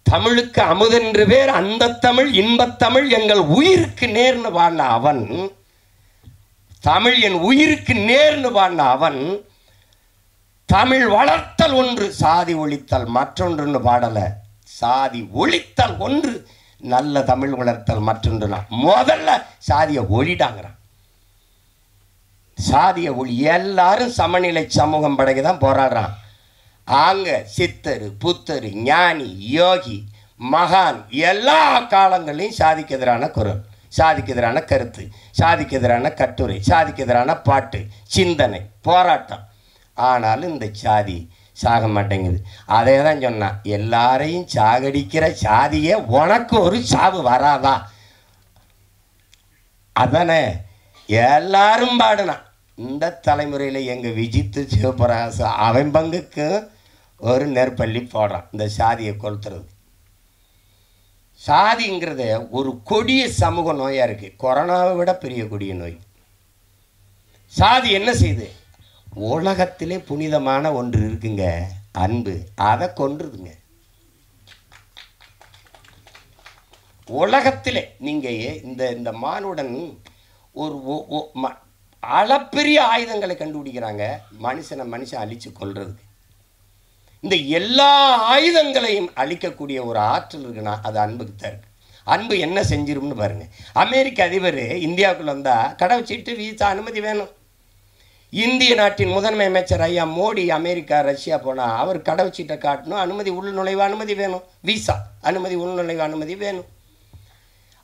தமிழுக்கு அமுதென்று பேர், அந்த தமிழ் இன்பத்தமிழ் எங்கள் உயிருக்கு நேர்னு பாடின அவன், தமிழ் என் உயிருக்கு நேர்னு பாடின அவன், தமிழ் வளர்த்தல் ஒன்று சாதி ஒழித்தல் மற்றொன்றுன்னு பாடலை. சாதி ஒழித்தல் ஒன்று, நல்ல தமிழ் வளர்த்தல் மற்றொன்றுனா. முதல்ல சாதியை ஒழிடாங்கிறான். சாதிய ஒளி. எல்லாரும் சமநிலை சமூகம் படைக்க தான் போராடுறான். ஆங்க சித்தரு புத்தரு ஞானி யோகி மகான் எல்லா காலங்களையும் சாதிக்கு எதிரான குரல், சாதிக்கு எதிரான கருத்து, சாதிக்கு எதிரான கட்டுரை, சாதிக்கு எதிரான பாட்டு, சிந்தனை, போராட்டம். ஆனாலும் இந்த சாதி சாக மாட்டேங்குது. அதே தான் சொன்னான், எல்லாரையும் சாகடிக்கிற சாதியே உனக்கு ஒரு சாவு வராதா? அதானே எல்லாரும் பாடுனான். இந்த தலைமுறையில் எங்கள் விஜித்து சிவபிரகாச அவன் பங்குக்கு ஒரு நெற்பள்ளி போடுறான் இந்த சாதியை கொளுத்துறது. சாதிங்கிறத ஒரு கொடிய சமூக நோயாக இருக்குது, கொரோனாவை விட பெரிய கொடிய நோய். சாதி என்ன செய்யுது? உலகத்திலே புனிதமான ஒன்று இருக்குங்க, அன்பு, அதை கொன்றுதுங்க. உலகத்திலே நீங்கள் இந்த மானுடன் ஒரு அளப்பெரிய ஆயுதங்களை கண்டுபிடிக்கிறாங்க மனுஷன் அழித்து கொள்றதுக்கு. இந்த எல்லா ஆயுதங்களையும் அழிக்கக்கூடிய ஒரு ஆற்றல் இருக்குன்னா அது அன்புக்கு தான் இருக்கு. அன்பு என்ன செஞ்சிரும்னு பாருங்க. அமெரிக்க அதிபர் இந்தியாவுக்குள்ள வந்தால் கடவுச்சீட்டு வீசா அனுமதி வேணும். இந்திய நாட்டின் முதன்மை அமைச்சர் ஐயா மோடி அமெரிக்கா ரஷ்யா போனால் அவர் கடவுச்சீட்டை காட்டணும், அனுமதி உள்நுழைவு அனுமதி வேணும், வீசா அனுமதி உள்நுழைவு அனுமதி வேணும்.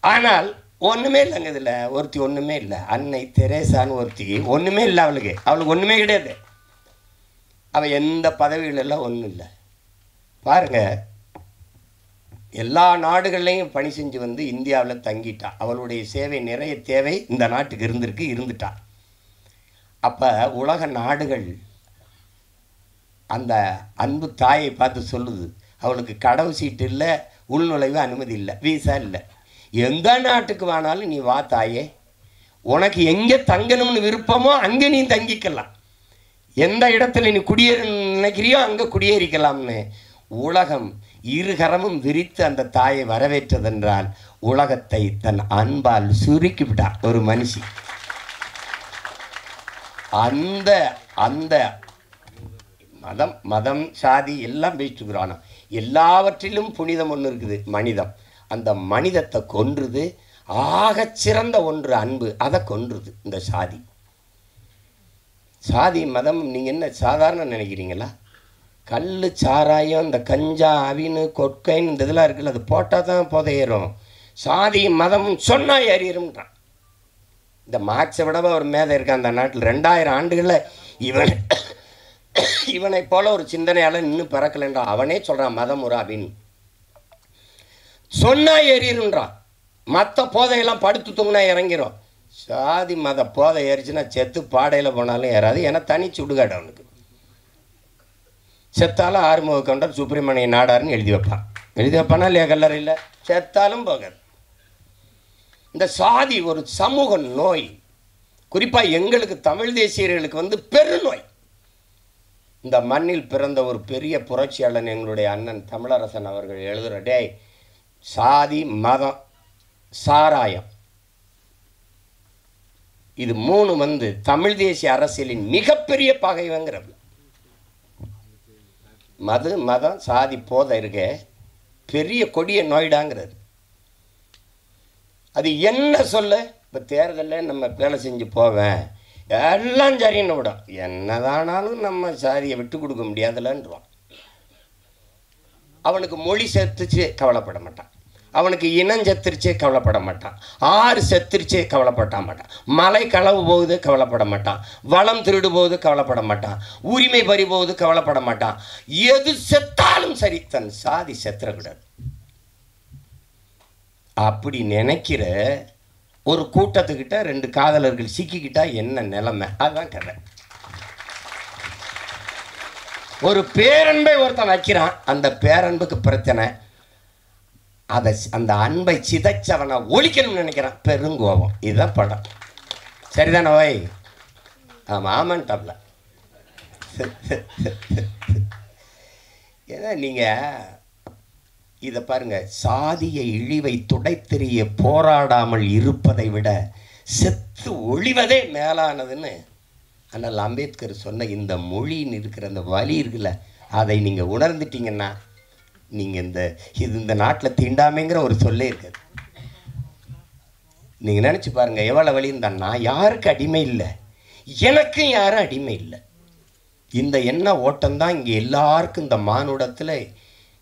ஆனால் ஒன்றுமே இல்லைங்க. இதில் ஒருத்தி ஒன்றுமே இல்லை, அன்னை தெரேசான்னு ஒருத்தி ஒன்றுமே இல்லை. அவளுக்கு ஒன்றுமே கிடையாது. அவள் எந்த பதவிகளெல்லாம் ஒன்றும் இல்லை. பாருங்கள், எல்லா நாடுகள்லையும் பணி செஞ்சு வந்து இந்தியாவில் தங்கிட்டா. அவளுடைய சேவை நிறைய தேவை இந்த நாட்டுக்கு இருந்துட்டா. அப்போ உலக நாடுகள் அந்த அன்பு தாயை பார்த்து சொல்லுது, அவளுக்கு கடவு சீட்டு இல்லை, உள்நுழைவு அனுமதி இல்லை, வீசா இல்லை. எந்த நாட்டுக்கு வேணாலும் நீ வா தாயே, உனக்கு எங்கே தங்கணும்னு விருப்பமோ அங்கே நீ தங்கிக்கலாம், எந்த இடத்துல நீ குடியேற நினைக்கிறியோ அங்கே குடியேறிக்கலாம்னு உலகம் இருகரமும் விரித்து அந்த தாயை வரவேற்றதென்றால் உலகத்தை தன் அன்பால் சுருக்கிவிட்டா ஒரு மனுஷி. அந்த அந்த மதம் சாதி எல்லாம் பேசிட்டுக்கிறானா, எல்லாவற்றிலும் புனிதம் ஒன்று இருக்குது, மனிதம். அந்த மனிதத்தை கொன்றுது. ஆகச்சிறந்த ஒன்று அன்பு, அதை கொன்றுது இந்த சாதி. சாதி மதம் நீங்கள் என்ன சாதாரண நினைக்கிறீங்களா? கல் சாராயம், இந்த கஞ்சா அவினு கொட்கைன்னு இந்த இதெல்லாம் இருக்குல்ல, அது போட்டால் தான் புதையேறும். சாதி மதம் சொன்னால் ஏறிடும்ன்றான். இந்த மார்க்ஸை விடவா ஒரு மேதை இருக்கான் அந்த நாட்டில். 2000 ஆண்டுகளில் இவனை போல ஒரு சிந்தனையால் இன்னும் பிறக்கலைன்றான். அவனே சொல்கிறான் மதம் ஒரு அப்படின்னு சொன்னால் ஏறிடுன்றான். மற்ற போதையெல்லாம் படுத்து தூங்கினா இறங்கிரும். சாதி மத போதை ஏறிச்சுன்னா செத்து பாடையில் போனாலும் ஏறாது. ஏன்னா தனி சுடுகாடு அவனுக்கு. செத்தாலும் ஆறுமுக கவுண்டர் சுப்பிரமணிய நாடார்னு எழுதி வைப்பானா இல்லையா கல்லறையில்? செத்தாலும் போகாது. இந்த சாதி ஒரு சமூக நோய். குறிப்பாக எங்களுக்கு தமிழ் தேசியர்களுக்கு வந்து பெருநோய். இந்த மண்ணில் பிறந்த ஒரு பெரிய புரட்சியாளன் எங்களுடைய அண்ணன் தமிழரசன் அவர்கள் எழுதுகிற, டேய் சாதி மதம் சாராயம் இது 3 வந்து தமிழ் தேசிய அரசியலின் மிகப்பெரிய பகைவங்கிறது. மது மதம் சாதி போதை இருக்க பெரிய கொடிய நோய்டாங்கிறது. அது என்ன சொல்ல? இப்போ தேர்தலில் நம்ம வேலை செஞ்சு போவேன் எல்லாம் சரின்னு விடும், என்னதானாலும் நம்ம சாதியை விட்டு கொடுக்க முடியாதுலன்றான். அவனுக்கு மொழி செத்துச்சு கவலைப்பட மாட்டான், அவனுக்கு இனம் செத்துருச்சே கவலைப்பட மாட்டான், ஆறு செத்துருச்சே கவலைப்பட மாட்டான், மலை களவு போகுது கவலைப்பட மாட்டான், வளம் திருடு போகுது கவலைப்பட மாட்டான், உரிமை பறி போகுது கவலைப்பட மாட்டான். எது செத்தாலும் சரி தன் சாதி செத்துறக்கூடாது. அப்படி நினைக்கிற ஒரு கூட்டத்துக்கிட்ட 2 காதலர்கள் சிக்கிக்கிட்டா என்ன நிலைமை? அதுதான் கதை. ஒரு பேரன்பை ஒருத்தன் வைக்கிறான், அந்த பேரன்புக்கு பிரச்சனை, அதை அந்த அன்பை சிதைச்சவனை ஒழிக்கணும்னு நினைக்கிறான், பெருங்கோபம். இதுதான் படம். சரிதானே வை? ஆமாம் ஆமான்ட்டாப்ல. ஏன்னா நீங்கள் இதை பாருங்கள், சாதிய இழிவை துடைத்தெறிய போராடாமல் இருப்பதை விட செத்து ஒழிவதே மேலானதுன்னு அண்ணல் அம்பேத்கர் சொன்ன இந்த மொழின்னு இருக்கிற அந்த வலி இருக்குல்ல, அதை நீங்கள் உணர்ந்துட்டீங்கன்னா நீங்கள் இந்த நாட்டில் தீண்டாமைங்கிற ஒரு சொல்லே இருக்காது. நீங்கள் நினச்சி பாருங்கள் எவ்வளோ வலி இருந்தால், நான் யாருக்கு அடிமை இல்லை, எனக்கும் யாரும் அடிமை இல்லை. இந்த எண்ண ஓட்டம்தான் இங்கே எல்லாருக்கும், இந்த மானுடத்தில்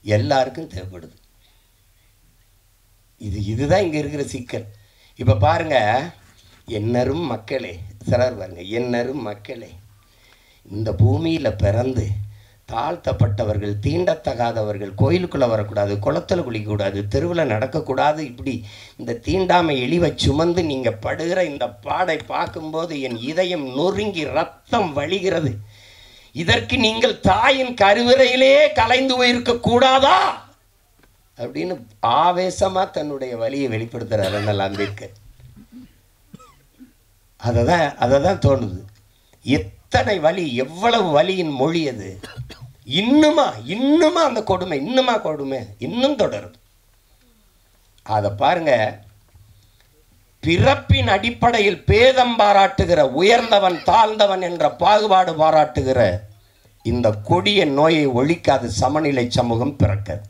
எல்லாருக்கும் தேவைப்படுது. இதுதான் இங்கே இருக்கிற சிக்கல். இப்போ பாருங்கள், என்னரும் மக்களே, சிலர் பாருங்க, என்னரும் மக்களே, இந்த பூமியில் பிறந்து தாழ்த்தப்பட்டவர்கள், தீண்டத்தகாதவர்கள், கோயிலுக்குள்ளே வரக்கூடாது, குளத்தில் குளிக்கக்கூடாது, தெருவில் நடக்கக்கூடாது, இப்படி இந்த தீண்டாமை இழிவை சுமந்து நீங்கள் படுகிற இந்த பாடை பார்க்கும்போது என் இதயம் நொறுங்கி ரத்தம் வழிகிறது. இதற்கு நீங்கள் தாயின் கருவறையிலே கலைந்து போயிருக்க கூடாதா அப்படின்னு ஆவேசமா தன்னுடைய வலியை வெளிப்படுத்துறார் அண்ணல் அம்பேத்கர். அதை தான் தோணுது. எத்தனை வலி, எவ்வளவு வலியின் மொழி அது. இன்னுமா அந்த கொடுமை, இன்னும் தொடருது. அதை பாருங்க, பிறப்பின் அடிப்படையில் பேதம் பாராட்டுகிற, உயர்ந்தவன் தாழ்ந்தவன் என்ற பாகுபாடு பாராட்டுகிற இந்த கொடிய நோயை ஒழிக்காது சமநிலை சமூகம் பிறக்காது.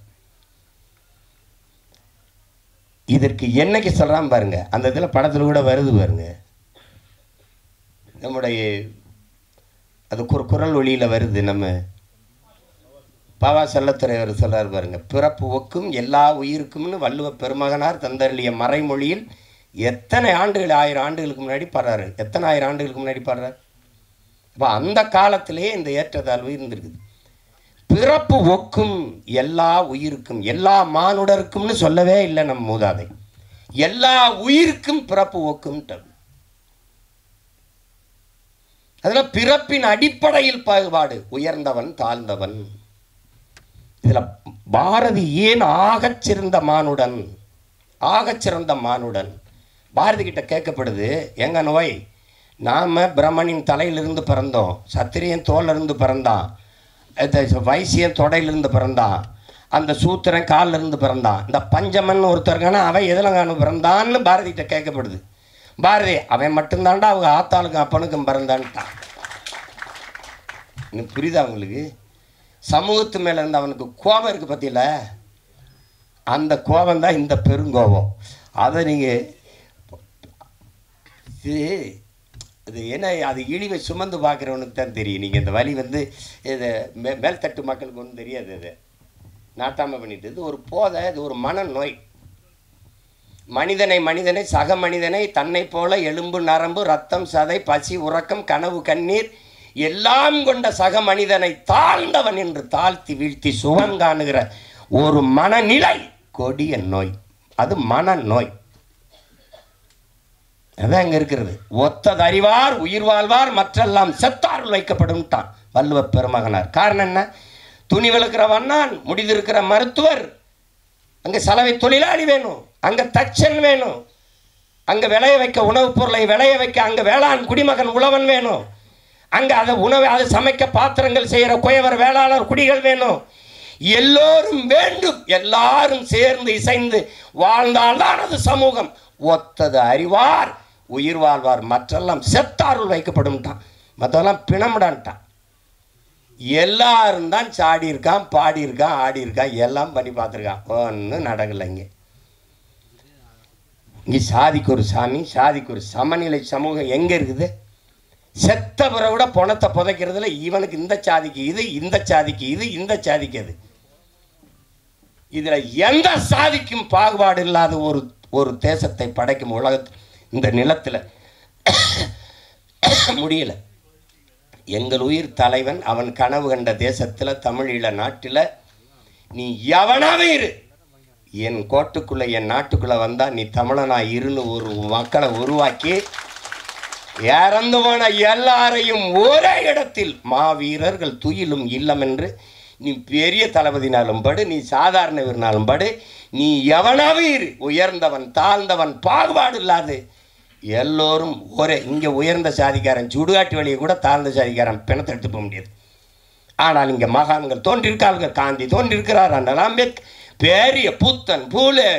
இதற்கு என்னைக்கு சொல்றான் பாருங்க, அந்த இதில் படத்தில் கூட வருது பாருங்க, நம்முடைய அது குரல் ஒளியில் வருது. நம்ம பாவா செல்லத்துறை அவர் சொல்றாரு பாருங்க, பிறப்பு ஒக்கும் எல்லா உயிருக்கும்னு வள்ளுவ பெருமகனார் தந்தருளிய மறைமொழியில் எத்தனை ஆண்டுகள், 1000 ஆண்டுகளுக்கு முன்னாடி பாடுறாரு, எத்தனை 1000 ஆண்டுகளுக்கு முன்னாடி பாடுறாரு. அப்போ அந்த காலத்திலேயே இந்த ஏற்றத்தாழ்வு இருந்திருக்குது. பிறப்பு ஒக்கும் எல்லா உயிருக்கும், எல்லா மானுடருக்கும்னு சொல்லவே இல்லை நம்ம மூதாதை, எல்லா உயிருக்கும் பிறப்பு ஒக்கும்ட்டு. அதில் பிறப்பின் அடிப்படையில் பாகுபாடு, உயர்ந்தவன் தாழ்ந்தவன். இதில் பாரதி ஏன் ஆகச்சிறந்த மானுடன் பாரதி கிட்ட கேட்கப்படுது, எங்க நோய், நாம் பிரம்மனின் தலையிலிருந்து பிறந்தோம், சத்திரியன் தோலிலிருந்து பிறந்தான், வைசியன் தொடையிலிருந்து பிறந்தான், அந்த சூத்திரன் காலில் இருந்து பிறந்தான், இந்த பஞ்சமன் ஒருத்தருக்கான அவன் எதில் பிறந்தான்னு பாரதி கிட்ட கேட்கப்படுது. பாரதி, அவன் மட்டும்தான்டா அவங்க ஆத்தாளுக்கும் அப்பனுக்கும் பிறந்தான்ட்டான். இன்னும் புரியுதா உங்களுக்கு? சமூகத்து மேலே இருந்த அவனுக்கு கோபம் இருக்குது பற்றியில, அந்த கோபம் தான் இந்த பெருங்கோபம். அதை நீங்கள் இது என்ன, அது இழிவை சுமந்து பார்க்குறவனுக்கு தான் தெரியும். நீங்கள் இந்த வலி வந்து இது மேல்தட்டு மக்களுக்கு ஒன்றும் தெரியாது. இது நாட்டாமல் பண்ணிட்டு, இது ஒரு போதை, இது ஒரு மனநோய். மனிதனை சக மனிதனை தன்னை போல எலும்பு நரம்பு ரத்தம் சதை பசி உறக்கம் கனவு கண்ணீர் எல்லாம் கொண்ட சக மனிதனை தாழ்ந்தவன் என்று தாழ்த்தி வீழ்த்தி சுகம் காணுகிற ஒரு மனநிலை கொடிய நோய். அது மனநோய். அதான் இங்கே இருக்கிறது. ஒத்தது அறிவார் உயிர் வாழ்வார் மற்றெல்லாம் செத்தாருள் வைக்கப்படும்ட்டான் வள்ளுவ பெருமகனார். காரணம் என்ன? துணி விளக்குற வண்ணான், முடிதிருக்கிற மருத்துவர், அங்கே சலவை தொழிலாளி வேணும், அங்கே தச்சன் வேணும், அங்கே விளைய வைக்க உணவுப் பொருளை விளைய வைக்க அங்கே வேளாண் குடிமகன் உழவன் வேணும். அங்கே அதை உணவை அதை சமைக்க பாத்திரங்கள் செய்கிற குயவர் வேளாளர் குடிகள் வேணும். எல்லோரும் வேண்டும். எல்லாரும் சேர்ந்து இசைந்து வாழ்ந்தால்தான் அது சமூகம். ஒத்தது அறிவார் உயிர் வாழ்வார், மற்றெல்லாம் செத்தாருள் வைக்கப்படும்ட்டான். மற்றெல்லாம் பிணமிடான்ட்டான். எல்லாரும் தான் சாடி இருக்கான், பாடி இருக்கான், ஆடி இருக்கான், எல்லாம் பண்ணி பார்த்துருக்கான். ஒன்றும் நடக்கலைங்க. இங்கே சாதிக்கு ஒரு சாமி, சாதிக்கு ஒரு சமநிலை சமூகம் எங்கே இருக்குது? செத்த பிறகு விட பணத்தை புதைக்கிறதுல இவனுக்கு இந்த சாதிக்கு இது, இந்த சாதிக்கு இது, இந்த சாதிக்கு அது. இதில் எந்த சாதிக்கும் பாகுபாடு இல்லாத ஒரு தேசத்தை படைக்கும் உலகத்தில் இந்த நிலத்தில் முடியல. எங்கள் உயிர் தலைவன் அவன் கனவு கண்ட தேசத்தில் தமிழீழ நாட்டில் நீ எவனாவே இரு, என் கோட்டுக்குள்ளே என் நாட்டுக்குள்ளே வந்தால் நீ தமிழனா இருன்னு ஒரு மக்களை உருவாக்கி இறந்து போன எல்லாரையும் ஒரே இடத்தில் மாவீரர்கள் துயிலும் இல்லம் என்று நீ பெரிய தளபதினாலும் படு, நீ சாதாரண வீரனாலும் படு, நீ எவனாவே இரு, உயர்ந்தவன் தாழ்ந்தவன் பாகுபாடு இல்லாது எல்லோரும் ஒரே. இங்கே உயர்ந்த சாதிக்காரன் சுடுகாட்டு வழியை கூட தாழ்ந்த சாதிக்காரன் பிணத்தை எடுத்து போக முடியாது. ஆனால் இங்கே மகான்கள் தோன்றிருக்கார்கள். காந்தி தோன்றிருக்கிறார், அண்ணல் அம்பேத்கர், பெரிய புத்தன் பூலே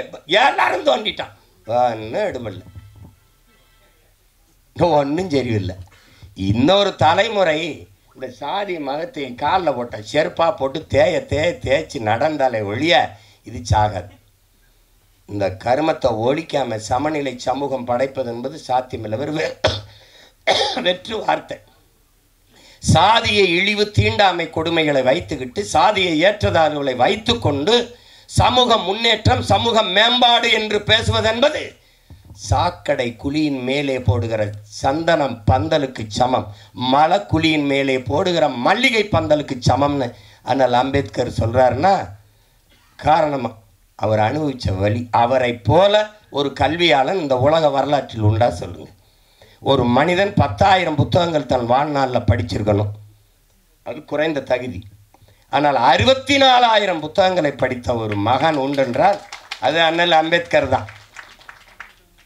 எல்லாரும் தோண்டிட்டான். ஒன்றும் எடுமல்ல, ஒன்றும் சரியில்லை. இன்னொரு தலைமுறை இந்த சாதி மதத்தை காலில் போட்ட செருப்பாக போட்டு தேய்ச்சி நடந்தாலே ஒழிய இது சாகாது. இந்த கருமத்தை ஒழிக்காமல் சமநிலை சமூகம் படைப்பது என்பது சாத்தியமில்லை. வெற்று வார்த்தை. சாதியை இழிவு தீண்டாமை கொடுமைகளை வைத்துக்கிட்டு சாதியை ஏற்றதார்களை வைத்து கொண்டு சமூக முன்னேற்றம் சமூக மேம்பாடு என்று பேசுவதென்பது சாக்கடை குழியின் மேலே போடுகிற சந்தனம் பந்தலுக்கு சமம், மலக்குழியின் மேலே போடுகிற மல்லிகை பந்தலுக்கு சமம்னு அண்ணல் அம்பேத்கர் சொல்கிறாருன்னா காரணமாக அவர் அனுபவித்த வழி. அவரை போல ஒரு கல்வியாளன் இந்த உலக வரலாற்றில் உண்டா சொல்லுங்கள்? ஒரு மனிதன் 10,000 புத்தகங்கள் தன் வாழ்நாளில் படிச்சிருக்கணும், அது குறைந்த தகுதி. ஆனால் 64,000 புத்தகங்களை படித்த ஒரு மகான் உண்டென்றால் அது அண்ணல் அம்பேத்கர் தான்.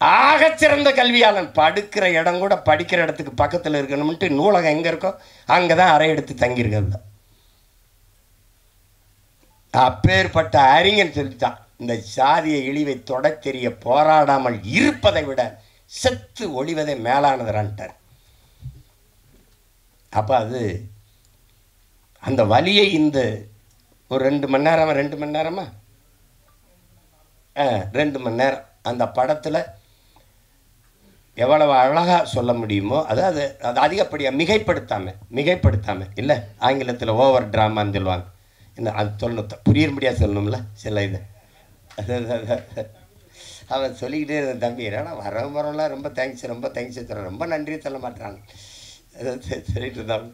ஆகச்சிறந்த கல்வியாளன். படுக்கிற இடம் கூட படிக்கிற இடத்துக்கு பக்கத்தில் இருக்கணும்ட்டு நூலகம் எங்கே இருக்கோ அங்கே தான் அறை எடுத்து தங்கியிருக்கிறது. அப்பேற்பட்ட அறிஞன் சொல்லித்தான், இந்த சாதிய இழிவை தொட தெரிய போராடாமல் இருப்பதை விட செத்து ஒளிவதை மேலானதுறான்ட்டார். அப்போ அது அந்த வலியை இந்த ஒரு 2 மணி நேரமா 2 மணி நேரமா 2 மணி நேரம் அந்த படத்தில் எவ்வளவு அழகாக சொல்ல முடியுமோ அது அதிகப்படியாக மிகைப்படுத்தாமல் இல்லை, ஆங்கிலத்தில் ஓவர் ட்ராமான்னு சொல்லுவாங்க. என்ன அது சொல்லணும், புரியும்படியாக சொல்லணும்ல சில இது. அவன் சொல்லிக்கிட்டே இருந்த தம்பி ஏன்னா வரவரெல்லாம் ரொம்ப தேங்க்ஸ் தரேன், ரொம்ப நன்றி சொல்ல மாட்டாங்க சொல்லிட்டு இருந்தாங்க.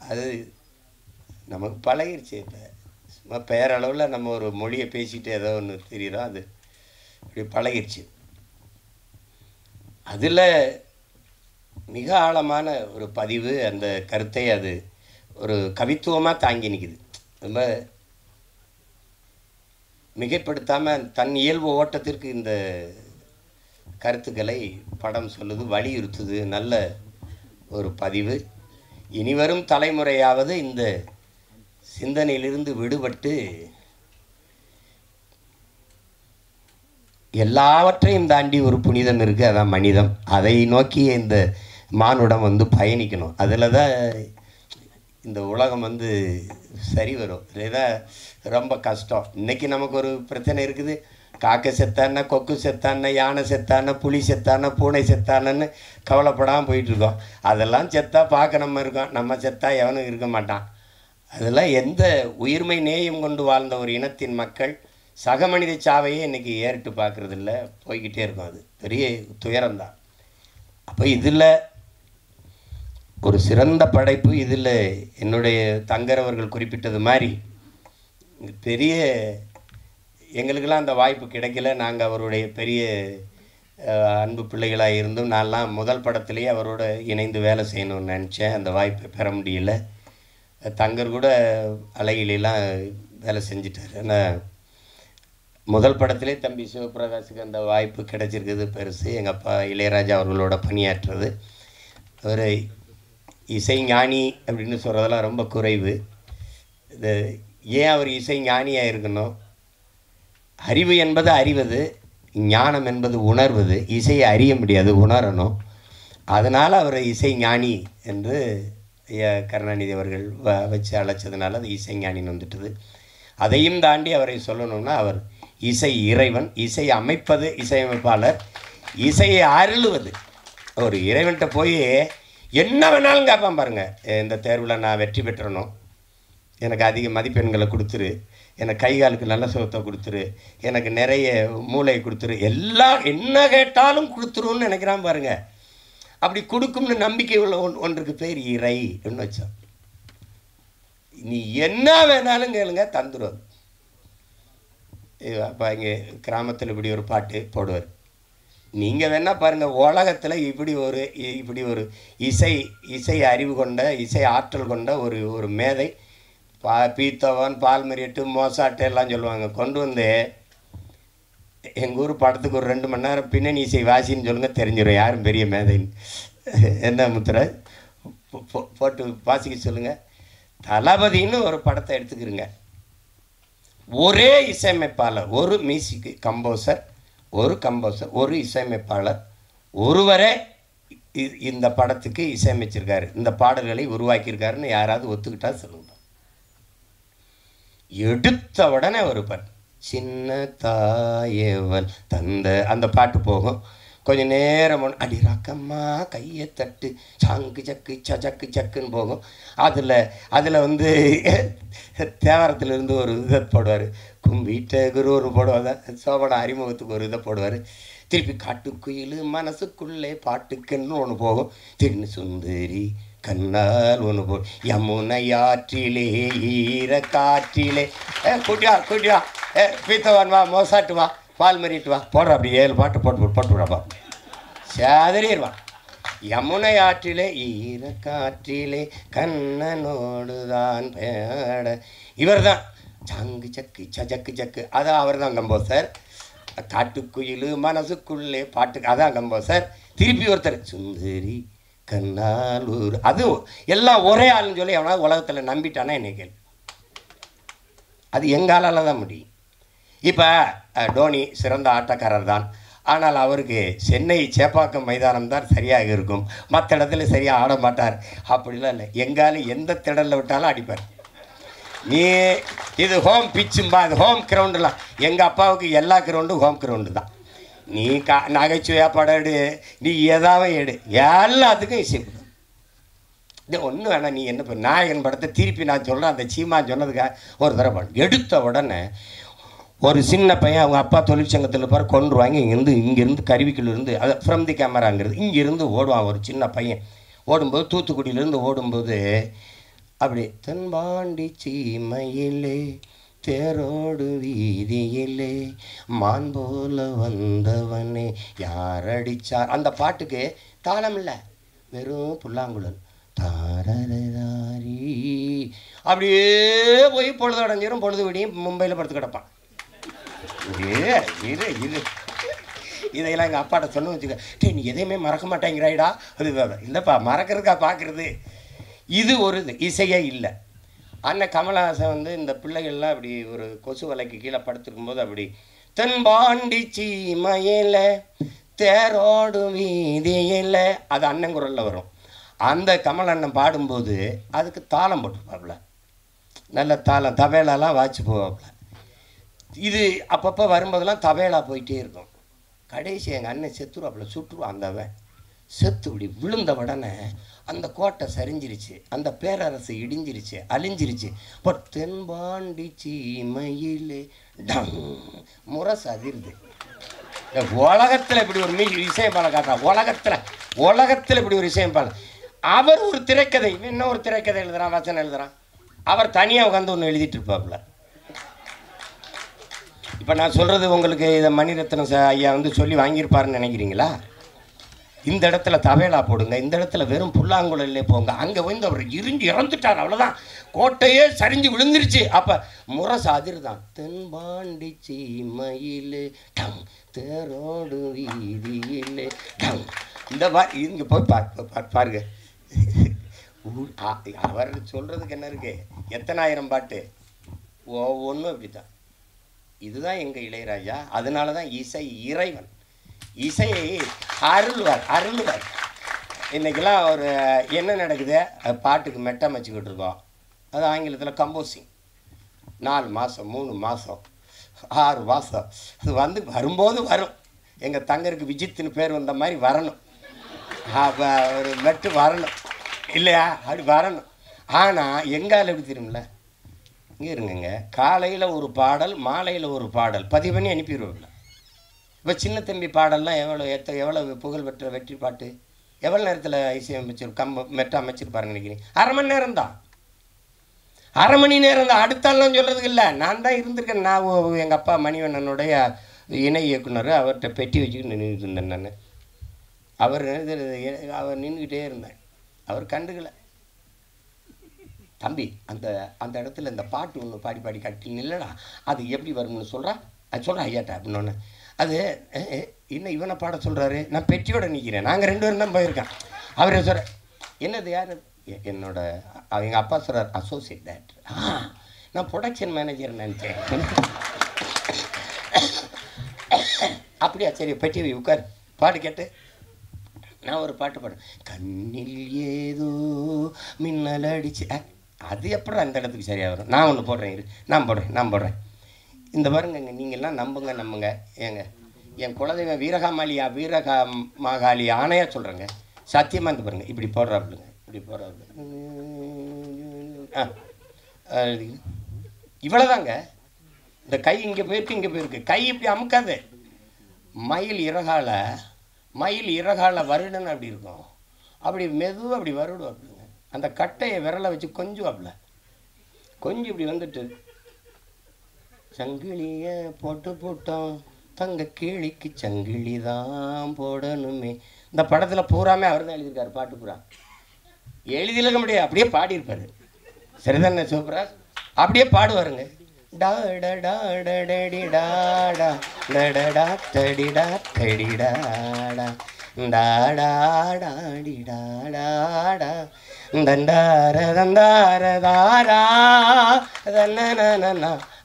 அது நமக்கு பழகிருச்சு. இப்போ சும்மா பேரளவில் நம்ம ஒரு மொழியை பேசிட்டு ஏதோ ஒன்று தெரியுறோம், அது அப்படி பழகிருச்சு. அதில் மிக ஆழமான ஒரு பதிவு, அந்த கருத்தை அது ஒரு கவித்துவமாக தாங்கி நிற்குது. ரொம்ப மிகைப்படுத்தாமல் தன் இயல்பு ஓட்டத்திற்கு இந்த கருத்துக்களை படம் சொல்லுது, வலியுறுத்துது. நல்ல ஒரு பதிவு. இனிவரும் தலைமுறையாவது இந்த சிந்தனையிலிருந்து விடுபட்டு எல்லாவற்றையும் தாண்டி ஒரு புனிதம் இருக்குது, அதான் மனிதம். அதை நோக்கி இந்த மானுடம் பயணிக்கணும். அதில் தான் இந்த உலகம் சரி வரும். இதுதான் ரொம்ப கஷ்டம். இன்றைக்கி நமக்கு ஒரு பிரச்சனை இருக்குது. காக்கை செத்தான, கொக்கு செத்தான, யானை செத்தான, புலி செத்தான, பூனை செத்தானன்னு கவலைப்படாமல் போயிட்டுருக்கோம். அதெல்லாம் செத்தா பார்க்க நம்ம இருக்கோம், நம்ம செத்தா எவனும் இருக்க மாட்டான். அதெல்லாம் எந்த உயிர்மை நேயம் கொண்டு வாழ்ந்த ஒரு இனத்தின் மக்கள் சக மனித சாவையே இன்றைக்கி ஏறிட்டு பார்க்குறதில்ல, போய்கிட்டே இருக்கும். அது பெரிய துயரம்தான். அப்போ இதில் ஒரு சிறந்த படைப்பு. இதில் என்னுடைய தங்கர் அவர்கள் குறிப்பிட்டது மாதிரி பெரிய எங்களுக்கெல்லாம் அந்த வாய்ப்பு கிடைக்கல. நாங்கள் அவருடைய பெரிய அன்பு பிள்ளைகளாக இருந்தும் நான்லாம் முதல் படத்துலேயே அவரோட இணைந்து வேலை செய்யணும்னு நினச்சேன். அந்த வாய்ப்பை பெற முடியல. தங்கர் கூட அழகிலாம் வேலை செஞ்சிட்டார். ஆனால் முதல் படத்திலே தம்பி சிவபிரகாஷுக்கு அந்த வாய்ப்பு கிடைச்சிருக்குது பெருசு. எங்கள் அப்பா இளையராஜா அவர்களோட பணியாற்றுறது. ஒரு இசை ஞானி அப்படின்னு சொல்கிறதெல்லாம் ரொம்ப குறைவு. இது ஏன் அவர் இசை ஞானியாக இருக்கணும்? அறிவு என்பது அறிவது, ஞானம் என்பது உணர்வது. இசையை அறிய முடியாது, உணரணும். அதனால் அவர் இசை ஞானி என்று கருணாநிதி அவர்கள் வச்சு அழைச்சதுனால அது இசை ஞானின்னு வந்துட்டுது. அதையும் தாண்டி அவரை சொல்லணும்னா அவர் இசை இறைவன், இசை அமைப்பது இசையமைப்பாளர், இசையை அருளுவது. ஒரு இறைவன்கிட்ட போய் என்ன வேணாலும் கேட்பான் பாருங்கள். இந்த தேர்வில் நான் வெற்றி பெற்றணும், எனக்கு அதிக மதிப்பெண்களை கொடுத்துரு, எனக்கு கை காலுக்கு நல்ல சுகத்தை கொடுத்துரு, எனக்கு நிறைய மூளையை கொடுத்துரு, எல்லாம் என்ன கேட்டாலும் கொடுத்துருன்னு நினைக்கிறான் பாருங்கள். அப்படி கொடுக்கும்னு நம்பிக்கை உள்ள ஒன்றுக்கு பேர் இறை என்று வச்சோம். நீ என்ன வேணாலும் கேளுங்க, தந்துடும். அப்போ இங்கே கிராமத்தில் இப்படி ஒரு பாட்டு போடுவார். நீங்கள் வேணால் பாருங்கள், உலகத்தில் இப்படி ஒரு இசை அறிவு கொண்ட, இசை ஆற்றல் கொண்ட ஒரு மேதை, பீத்தோவன், பால்மரியட்டு, மோசாட்டு எல்லாம் சொல்லுவாங்க. கொண்டு வந்து எங்கள் ஊர் படத்துக்கு ஒரு 2 மணி நேரம் பின்னணி இசை வாசின்னு சொல்லுங்கள், தெரிஞ்சிடும் யாரும் பெரிய மேதைன்னு. என்ன முத்திரை போட்டு வாசிக்க சொல்லுங்கள். தளபதின்னு ஒரு படத்தை எடுத்துக்கிறங்க. ஒரே இசையமைப்பாளர், ஒரு மியூசிக் கம்போசர், ஒரு இசையமைப்பாளர் ஒருவரே இந்த படத்துக்கு இசையமைச்சிருக்காரு, இந்த பாடல்களை உருவாக்கியிருக்காருன்னு யாராவது ஒத்துக்கிட்டா சொல்லுங்க. எடுத்த உடனே ஒரு பாட்டு, சின்ன தாயவள் தந்த அந்த பாட்டு போகும். கொஞ்சம் நேரம் அடி ராக்கம்மா கையை தட்டு சாங்கு சக்கு சக்கு சக்குன்னு போகும். அதில் வந்து தேவாரத்திலிருந்து ஒரு இதை போடுவார், கும்பிட்ட குரு ஒரு போடுவாங்க, சோபட அறிமுகத்துக்கு ஒரு இதை போடுவார். திருப்பி காட்டுக்குயில் மனசுக்குள்ளே பாட்டுக்குன்னு ஒன்று போகும். தின்னு சுந்தரி கண்ணால் ஒன்று போ, யமுனையாற்றிலே ஈர காற்றிலே, கூட்டியா பீத்தவான் வா, மோசாட்டு வா, பால் மறிட்டு வா, போடுற அப்படி 7 பாட்டு போட்டு விடப்பா, சேதறிடுவான். யமுனை ஆற்றிலே ஈர காற்றிலே கண்ணனோடு தான் பேட. இவர் தான் சாங்கு சக்கு சக்கு சக்கு, அதான் அவர் தான் கம்போசர். காட்டுக்குயில் மனசுக்குள்ளே பாட்டுக்கு அதான் கம்போசர். திருப்பி ஒருத்தர் சுந்தரி கண்ணாலூர், அது எல்லாம் ஒரே ஆளுன்னு சொல்லி எவனா உலகத்தில் நம்பிட்டானா என்ன கேள்வி? அது எங்காலால் தான் முடியும். இப்போ டோனி சிறந்த ஆட்டக்காரர் தான், ஆனால் அவருக்கு சென்னை சேப்பாக்கம் மைதானம் தான் சரியாக இருக்கும், மற்ற இடத்துல சரியாக ஆட மாட்டார். அப்படிலாம் இல்லை, எங்காலும் எந்த திடலில் விட்டாலும் அடிப்பார். நீ இது ஹோம் பிச்சும்பா, இது ஹோம் கிரவுண்டுலாம். எங்கள் அப்பாவுக்கு எல்லா கிரவுண்டும் ஹோம் கிரவுண்டு தான். நீ நகைச்சுவையாக படம் எடு, நீ எதாவது எடு, எல்லாத்துக்கும் இசை. இது ஒன்றும் வேணாம். நீ என்ன நாயகன் படத்தை திருப்பி நான் சொல்கிறேன், அந்த சீமா சொன்னதுக்காக ஒரு தடவை எடுத்த உடனே ஒரு சின்ன பையன் அவங்க அப்பா தொழிற்சங்கத்தில் இருப்பார், கொண்டுருவாங்க. இங்கேருந்து கருவிக்குள்ளேருந்து, அது ஃப்ரம் தி கேமராங்கிறது, இங்கேருந்து ஓடுவான் ஒரு சின்ன பையன். ஓடும்போது தூத்துக்குடியிலேருந்து ஓடும்போது அப்படி தென்பாண்டி சீமையிலே தேரோடு வீதியிலே மான் போல வந்தவனே யார் அடிச்சார், அந்த பாட்டுக்கு தாளம் இல்லை, வெறும் புல்லாங்குழல் தாரதாரி. அப்படியே போய் பொழுது அடைஞ்சிரும். பொழுது விடியும் மும்பையில் படுத்து கிடப்பான். இது இதையெல்லாம் எங்கள் அப்பாட்ட சொன்ன வச்சுக்க, நீ எதையுமே மறக்க மாட்டேங்கிறாயிடா. அது இல்லைப்பா, மறக்கிறதுக்கா பார்க்குறது. இது ஒரு இசையே இல்லை. அண்ணன் கமலஹாசன் வந்து இந்த பிள்ளைகள்லாம் அப்படி ஒரு கொசு வலைக்கு கீழே படுத்துருக்கும்போது அப்படி தென்பாண்டி சீமையில் தேரோடு வீதியில், அது அண்ணன் குரலில் வரும். அந்த கமல் அண்ணன் பாடும்போது அதுக்கு தாளம் போட்டுருப்பாப்புல, நல்ல தாளம், தபேலாலாம் வாட்சி போவாப்புல. இது அப்பப்போ வரும்போதெல்லாம் தபேலா போயிட்டே இருக்கும். கடைசி எங்கள் அண்ணன் செத்துருவாப்புல, சுட்டுருவான். அந்தவன் செத்து இப்படி விழுந்த உடனே அந்த கோட்டை சரிஞ்சிருச்சு, அந்த பேரரசு இடிஞ்சிருச்சு, அழிஞ்சிருச்சு. இப்போ தென்பாண்டி சீமையிலே டங் முரசு அதிருது. உலகத்தில் இப்படி ஒரு இசையமைப்பாளர் காட்டுறான். உலகத்தில் இப்படி ஒரு இசையமைப்பாளர். அவர் ஒரு திரைக்கதை, இன்னும் ஒரு திரைக்கதை எழுதுறான், வசனம் எழுதுறான். அவர் தனியாக உட்காந்து ஒன்று எழுதிட்டு இருப்பாப்புல. இப்போ நான் சொல்கிறது உங்களுக்கு இதை மணிரத்னம் ஐயா வந்து சொல்லி வாங்கியிருப்பாருன்னு நினைக்கிறீங்களா? இந்த இடத்துல தவேலா போடுங்க, இந்த இடத்துல வெறும் புல்லாங்குழல்லே போங்க. அங்கே வந்து அவர் இறந்துட்டார், அவ்வளோதான். கோட்டையே சரிஞ்சு விழுந்துருச்சு. அப்போ முரசு அதிர்தான். தென்பாண்டி சீமையிலே டம் தேரோடு வீதியிலே டம். இந்த மாதிரி இங்கே போய் பாருங்க. அவர் சொல்கிறதுக்கு என்ன இருக்கு, எத்தனாயிரம் பாட்டு ஒவ்வொன்றும் இப்படி தான். இதுதான் எங்கள் இளையராஜா. அதனால தான் இசை இறைவன், இசையை அருள்வார். இன்றைக்கெல்லாம் ஒரு என்ன நடக்குது, பாட்டுக்கு மெட்டமைச்சிக்கிட்டு இருக்கோம். அது ஆங்கிலத்தில் கம்போசிங். 4 மாதம் 3 மாதம் 6 மாதம் அது வந்து வரும்போது வரும். எங்கள் தங்கருக்கு விஜித்துன்னு பேர் வந்த மாதிரி வரணும், ஒரு மெட்டு வரணும் இல்லையா, அப்படி வரணும். ஆனால் எங்கால் எப்படி தெரியுமில்ல, இங்கே இருங்க, காலையில் ஒரு பாடல், மாலையில் ஒரு பாடல் பதிவு பண்ணி அனுப்பிடுவோம்ல. இப்போ சின்ன தம்பி பாடல்லாம் எவ்வளோ புகழ் பெற்ற வெற்றி பாட்டு, எவ்வளோ நேரத்தில் இசையமைச்சு மெட்ட அமைச்சிருப்பாருன்னு நினைக்கிறீங்க? அரை மணி நேரம் தான், அரை மணி நேரம் தான். அடுத்தாலாம் சொல்கிறதுக்கு இல்லை. நான் தான் இருந்திருக்கேன். நான் எங்கள் அப்பா மணிவண்ணனுடைய இணை இயக்குனர், அவர்கிட்ட பெட்டி வச்சுக்கிட்டு நின்றுட்டு இருந்தேன். நான் அவர் நின்றுக்கிட்டே இருந்தேன். அவர் கண்டுக்கலை. தம்பி அந்த இடத்துல இந்த பாட்டு ஒன்று பாடி கட்டி நில்லடா, அது எப்படி வரும்னு சொல்கிறா, அது சொல்கிறா ஐயாட்டா அப்படின்னோடனே, அது இன்னும் இவனை பாட சொல்கிறாரு, நான் பெட்டியோட நிற்கிறேன். நாங்கள் 2 பேரும் தான் போயிருக்கேன். அவர் சொல்கிற என்னது யார், என்னோட எங்கள் அப்பா சொல்கிறார் அசோசியேட் டைரக்டர். நான் ப்ரொடக்ஷன் மேனேஜர் நினச்சேன். அப்படியா, சரி பெட்டி உட்கார் பாடு கேட்டு. நான் ஒரு பாட்டு பாடுறேன், கண்ணில் ஏதோ மின்னல் அடிச்சு. அது எப்படி அந்த இடத்துக்கு சரியாக வரும்? நான் ஒன்று போடுறேன், நான் போடுறேன். இந்த பாருங்க, நீங்கள்லாம் நம்புங்க. என் குலதெய்வம் வீரகாமாகாளி ஆணையாக சொல்கிறேங்க, சத்தியமாக இருந்து பாருங்கள். இப்படி போடுறாப்புலுங்க, இவ்வளோதாங்க. இந்த கை இங்கே போயிருக்கு, கை இப்படி அமுக்காது. மயில் இறகால வருடன்னு அப்படி இருக்கும், அப்படி மெதுவாக அப்படி வருடுவாப்புல. அந்த கட்டையை விரலை வச்சு கொஞ்சம் இப்படி வந்துட்டு, சங்கிலிய போட்டோம் தங்க கிளிக்கு சங்கிலி தான் போடணுமே. இந்த படத்தில் பூராமே அவர் தான் எழுதியிருக்காரு. பாட்டு பூரா எழுதியிருக்க முடியாது, அப்படியே பாடியிருப்பார். சரிதானே சூப்பராஜ்? அப்படியே பாடுவாருங்க.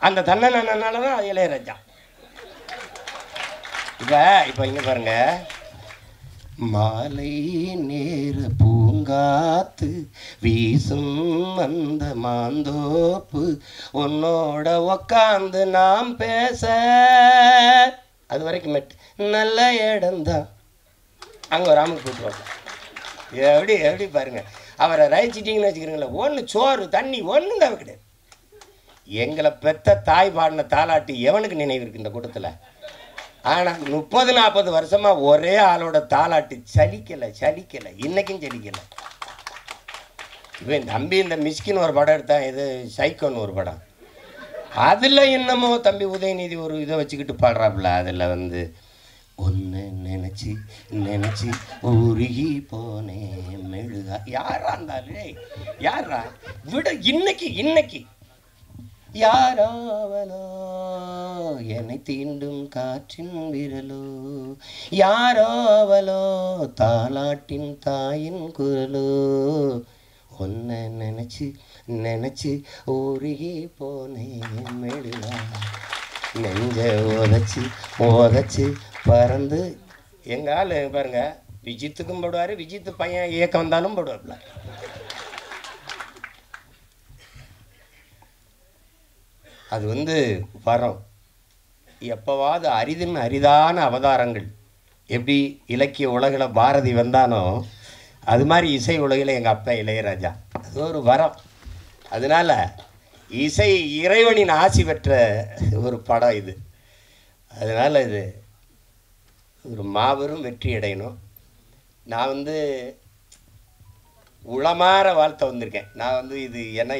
அந்த தன்னனாலதான் இளையராஜா. இப்ப இங்க பாருங்க, மாலை நேர பூங்காத்து வீசும் அந்த மாந்தோப்பு உன்னோட உக்காந்து நாம் பேச, அது வரைக்கும் நல்ல இடம்தான். அங்கே ஒரு ஆமுக்கு கூட்டுவாங்க. எப்படி பாருங்க, அவரை ரசிச்சிட்டிங்கன்னு வச்சுக்கிறீங்களா, ஒன்று சோறு தண்ணி ஒன்றும் தேவை கிடையாது. எங்களை பெத்த தாய் பாடின தாலாட்டி எவனுக்கு நினைவு இருக்கு இந்த கூட்டத்தில்? ஆனால் 30-40 வருஷமாக ஒரே ஆளோட தாலாட்டி சலிக்கலை, இன்னைக்கும் சலிக்கலை. இப்போ என் தம்பி இந்த மிஸ்கின் ஒரு படம் எடுத்தான், இது சைக்கோன்னு ஒரு படம். அதில் என்னமோ தம்பி உதயநிதி ஒரு இதை வச்சுக்கிட்டு பாடுறாப்புல. அதில் வந்து ஒன்று நினச்சி உருகி போனேன் மெழுகா. யாரா இருந்தாலும் யாரா விட, இன்னைக்கு யாராவலோ என்னை தீண்டும் காற்றின் விரலோ, யாராவலோ தாலாட்டின் தாயின் குரலோ, ஒன்ன நினைச்சு உருகி போனேன் மெழுகா. நெஞ்ச ஓதச்சு பறந்து. எங்கள் ஆள் பாருங்க, விஜித்துக்கும் போடுவார், விஜித்து பையன் இயக்கம் வந்தாலும் போடுவாப்புல. அது வந்து வரம். எப்போவாது அரிதான அவதாரங்கள். எப்படி இலக்கிய உலகில் பாரதி வந்தானோ அது மாதிரி இசை உலகில் எங்கள் அப்பா இளையராஜா. அது ஒரு வரம். அதனால் இசை இறைவனின் ஆசி பெற்ற ஒரு படம் இது. அதனால் இது ஒரு மாபெரும் வெற்றி அடையணும். நான் வந்து உளமாற வாழ்த்த வந்திருக்கேன். நான் வந்து இது ஏன்னா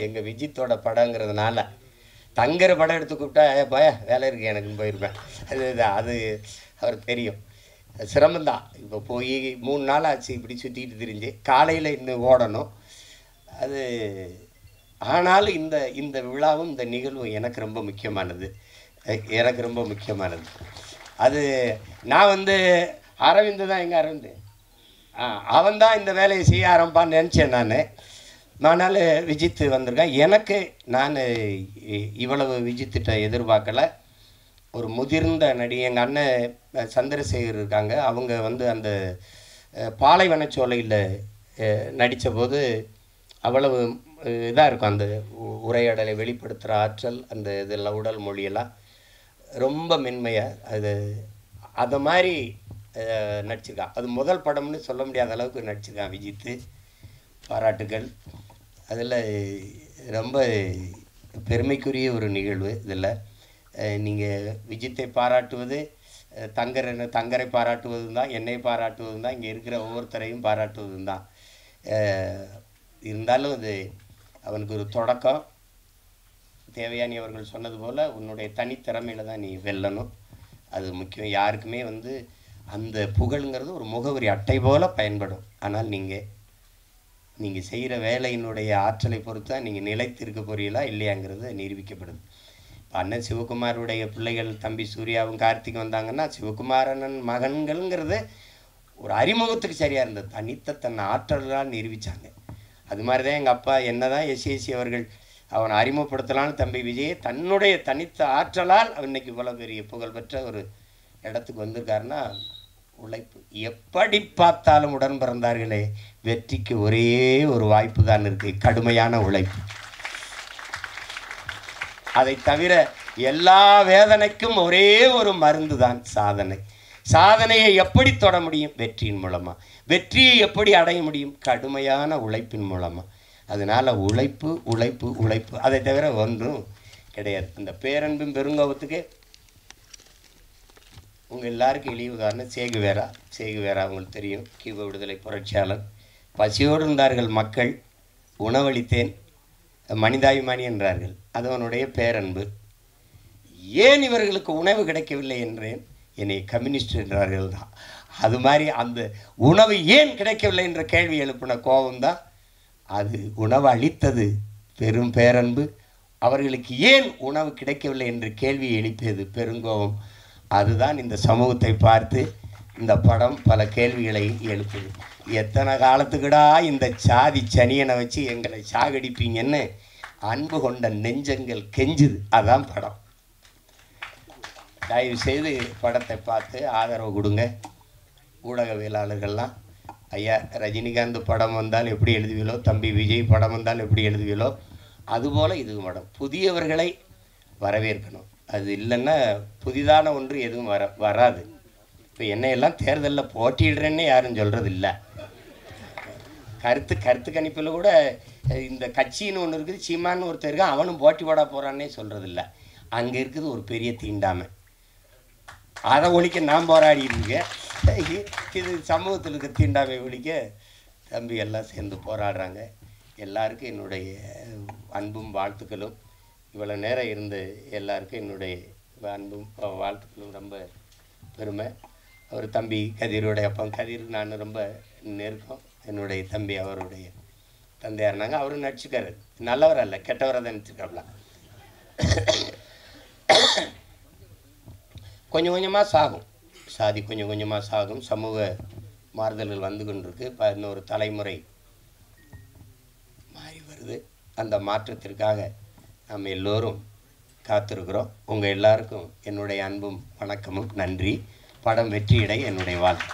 எங்கள் விஜித்தோட படங்கிறதுனால தங்குற படம் எடுத்து கூப்பிட்டா பய வேலை இருக்கு எனக்குன்னு போயிருப்பேன். அது அவர் தெரியும். சிரமந்தான். இப்போ போய் 3 நாள் ஆச்சு இப்படி சுற்றிக்கிட்டு திரிஞ்சு, காலையில் இன்னும் ஓடணும். அது ஆனாலும் இந்த இந்த விழாவும் இந்த நிகழ்வும் எனக்கு ரொம்ப முக்கியமானது. எனக்கு ரொம்ப முக்கியமானது. அது நான் வந்து அரவிந்த் தான், எங்கள் அரவிந்த் அவன் தான் இந்த வேலையை செய்ய ஆரம்பிப்பான்னு நினச்சேன் நான். ஆனால் விஜித் வந்திருக்கான். எனக்கு நான் இவ்வளவு விஜித்திட்ட எதிர்பார்க்கலை. ஒரு முதிர்ந்த நடி எங்கள் அண்ணன் சந்திரசேகர் இருக்காங்க. அவங்க வந்து அந்த பாலைவனச்சோலையில் நடித்த போது அவ்வளவு இதாக இருக்கும். அந்த உரையாடலை வெளிப்படுத்துகிற ஆற்றல், அந்த இதெல்லாம் உடல் மொழியெல்லாம் ரொம்ப மென்மையாக அதை மாதிரி நடிச்சிருக்கான். அது முதல் படம்னு சொல்ல முடியாத அளவுக்கு நடிச்சிருக்கான் விஜித்து. பாராட்டுகள். அதில் ரொம்ப பெருமைக்குரிய ஒரு நிகழ்வு. இதில் நீங்கள் விஜித்தை பாராட்டுவது தங்கரை பாராட்டுவதும் தான், என்னை பாராட்டுவதும் தான், இங்கே இருக்கிற ஒவ்வொருத்தரையும் பாராட்டுவதும் தான். இருந்தாலும் அது அவனுக்கு ஒரு தொடக்கம். தேவயானி அவர்கள் சொன்னது போல் உன்னுடைய தனித்திறமையில் தான் நீ வெல்லணும். அது முக்கியம். யாருக்குமே வந்து அந்த புகழுங்கிறது ஒரு முகவரி அட்டை போல் பயன்படும். ஆனால் நீங்கள் செய்கிற வேலையினுடைய ஆற்றலை பொறுத்து தான் நீங்கள் நிலைத்திருக்க போறீங்களா இல்லையாங்கிறது நிரூபிக்கப்படுது. அண்ணன் சிவகுமாருடைய பிள்ளைகள் தம்பி சூர்யாவும் கார்த்திக் வந்தாங்கன்னா, சிவகுமாரன் மகன்கள்ங்கிறது ஒரு அறிமுகத்துக்கு சரியாக இருந்தது. தன்னை ஆற்றலால் நிரூபித்தாங்க. அது மாதிரி தான் எங்கள் அப்பா என்ன தான் எஸ்சி அவர்கள் அவனை அறிமுகப்படுத்தலான்னு தம்பி விஜய் தன்னுடைய தனித்த ஆற்றலால் இன்னைக்கு இவ்வளோ பெரிய புகழ்பெற்ற ஒரு இடத்துக்கு வந்திருக்காருன்னா உழைப்பு. எப்படி பார்த்தாலும் உடன் பிறந்தார்களே, வெற்றிக்கு ஒரே ஒரு வாய்ப்பு தான் இருக்குது, கடுமையான உழைப்பு. அதை தவிர எல்லா வேதனைக்கும் ஒரே ஒரு மருந்து தான் சாதனை. சாதனையை எப்படி தொட முடியும்? வெற்றியின் மூலமாக. வெற்றியை எப்படி அடைய முடியும்? கடுமையான உழைப்பின் மூலமாக. அதனால் உழைப்பு உழைப்பு உழைப்பு, அதை தவிர ஒன்றும் கிடையாது. இந்த பேரன்பும் பெருங்கோபத்துக்கு உங்கள் எல்லாருக்கும் எளிய உதாரணம் சேகுவேரா. அவங்களுக்கு தெரியும், கியூப விடுதலை புரட்சியாளர். பசியோடு இருந்தார்கள் மக்கள், உணவளித்தேன், மனிதாபிமானி என்றார்கள். அது அவனுடைய பேரன்பு. ஏன் இவர்களுக்கு உணவு கிடைக்கவில்லை என்றேன், என்னை கம்யூனிஸ்ட் என்றார்கள் தான். அது மாதிரி அந்த உணவு ஏன் கிடைக்கவில்லை என்ற கேள்வி எழுப்பின கோபம்தான் அது உணவு அளித்தது பெரும் பேரன்பு. அவர்களுக்கு ஏன் உணவு கிடைக்கவில்லை என்று கேள்வி எழுப்பியது பெருங்கோபம். அதுதான் இந்த சமூகத்தை பார்த்து இந்த படம் பல கேள்விகளை எழுப்புது. எத்தனை காலத்துக்குடா இந்த சாதி சனியனை வச்சு எங்களை சாகடிப்பீங்கன்னு அன்பு கொண்ட நெஞ்சங்கள் கெஞ்சுது. அதான் படம். தயவு செய்து படத்தை பார்த்து ஆதரவு கொடுங்க. ஊடகவியலாளர்கள்லாம், ஐயா ரஜினிகாந்த் படம் வந்தால் எப்படி எழுதுவீங்களோ, தம்பி விஜய் படம் வந்தால் எப்படி எழுதுவீங்களோ, அதுபோல் இது படம் புதியவர்களை வரவேற்கணும். அது இல்லைன்னா புதிதான ஒன்று எதுவும் வராது. இப்போ என்னையெல்லாம் தேர்தலில் போட்டியிடுறேன்னு யாரும் சொல்கிறது இல்லை. கருத்து கணிப்பில் கூட இந்த கட்சின்னு ஒன்று இருக்குது, சீமான்னு ஒருத்தர் இருக்கான், அவனும் போட்டி போட போகிறான்னே சொல்கிறது இல்லை. அங்கே இருக்குது ஒரு பெரிய தீண்டாமை. அதை ஒழிக்க நான் போராடிட்டு இருக்கேன். இது சமூகத்தில் இருக்க தீண்டாமை ஒழிக்க தம்பி எல்லாம் சேர்ந்து போராடுறாங்க. எல்லாருக்கும் என்னுடைய அன்பும் வாழ்த்துக்களும். இவ்வளோ நேரம் இருந்து எல்லாருக்கும் என்னுடைய அன்பும் வாழ்த்துக்களும். ரொம்ப பெருமை. அவர் தம்பி கதிரோடைய அப்பா கதிர் நான் ரொம்ப நெருக்கம். என்னுடைய தம்பி அவருடைய தந்தையாருனாங்க. அவரும் நடிச்சுக்காரு. நல்லவர் அல்ல, கெட்டவராக தான் நடிச்சிருக்காப்ல. கொஞ்சம் கொஞ்சமாக சாகும், சாதி கொஞ்சம் கொஞ்சமாக சாகும். சமூக மாறுதல்கள் வந்து கொண்டிருக்கு. இன்னொரு தலைமுறை மாறி வருது. அந்த மாற்றத்திற்காக நம்ம எல்லோரும் காத்திருக்கிறோம். உங்கள் எல்லாருக்கும் என்னுடைய அன்பும் வணக்கமும். நன்றி. படம் வெற்றியடை என்னுடைய வாழ்த்து.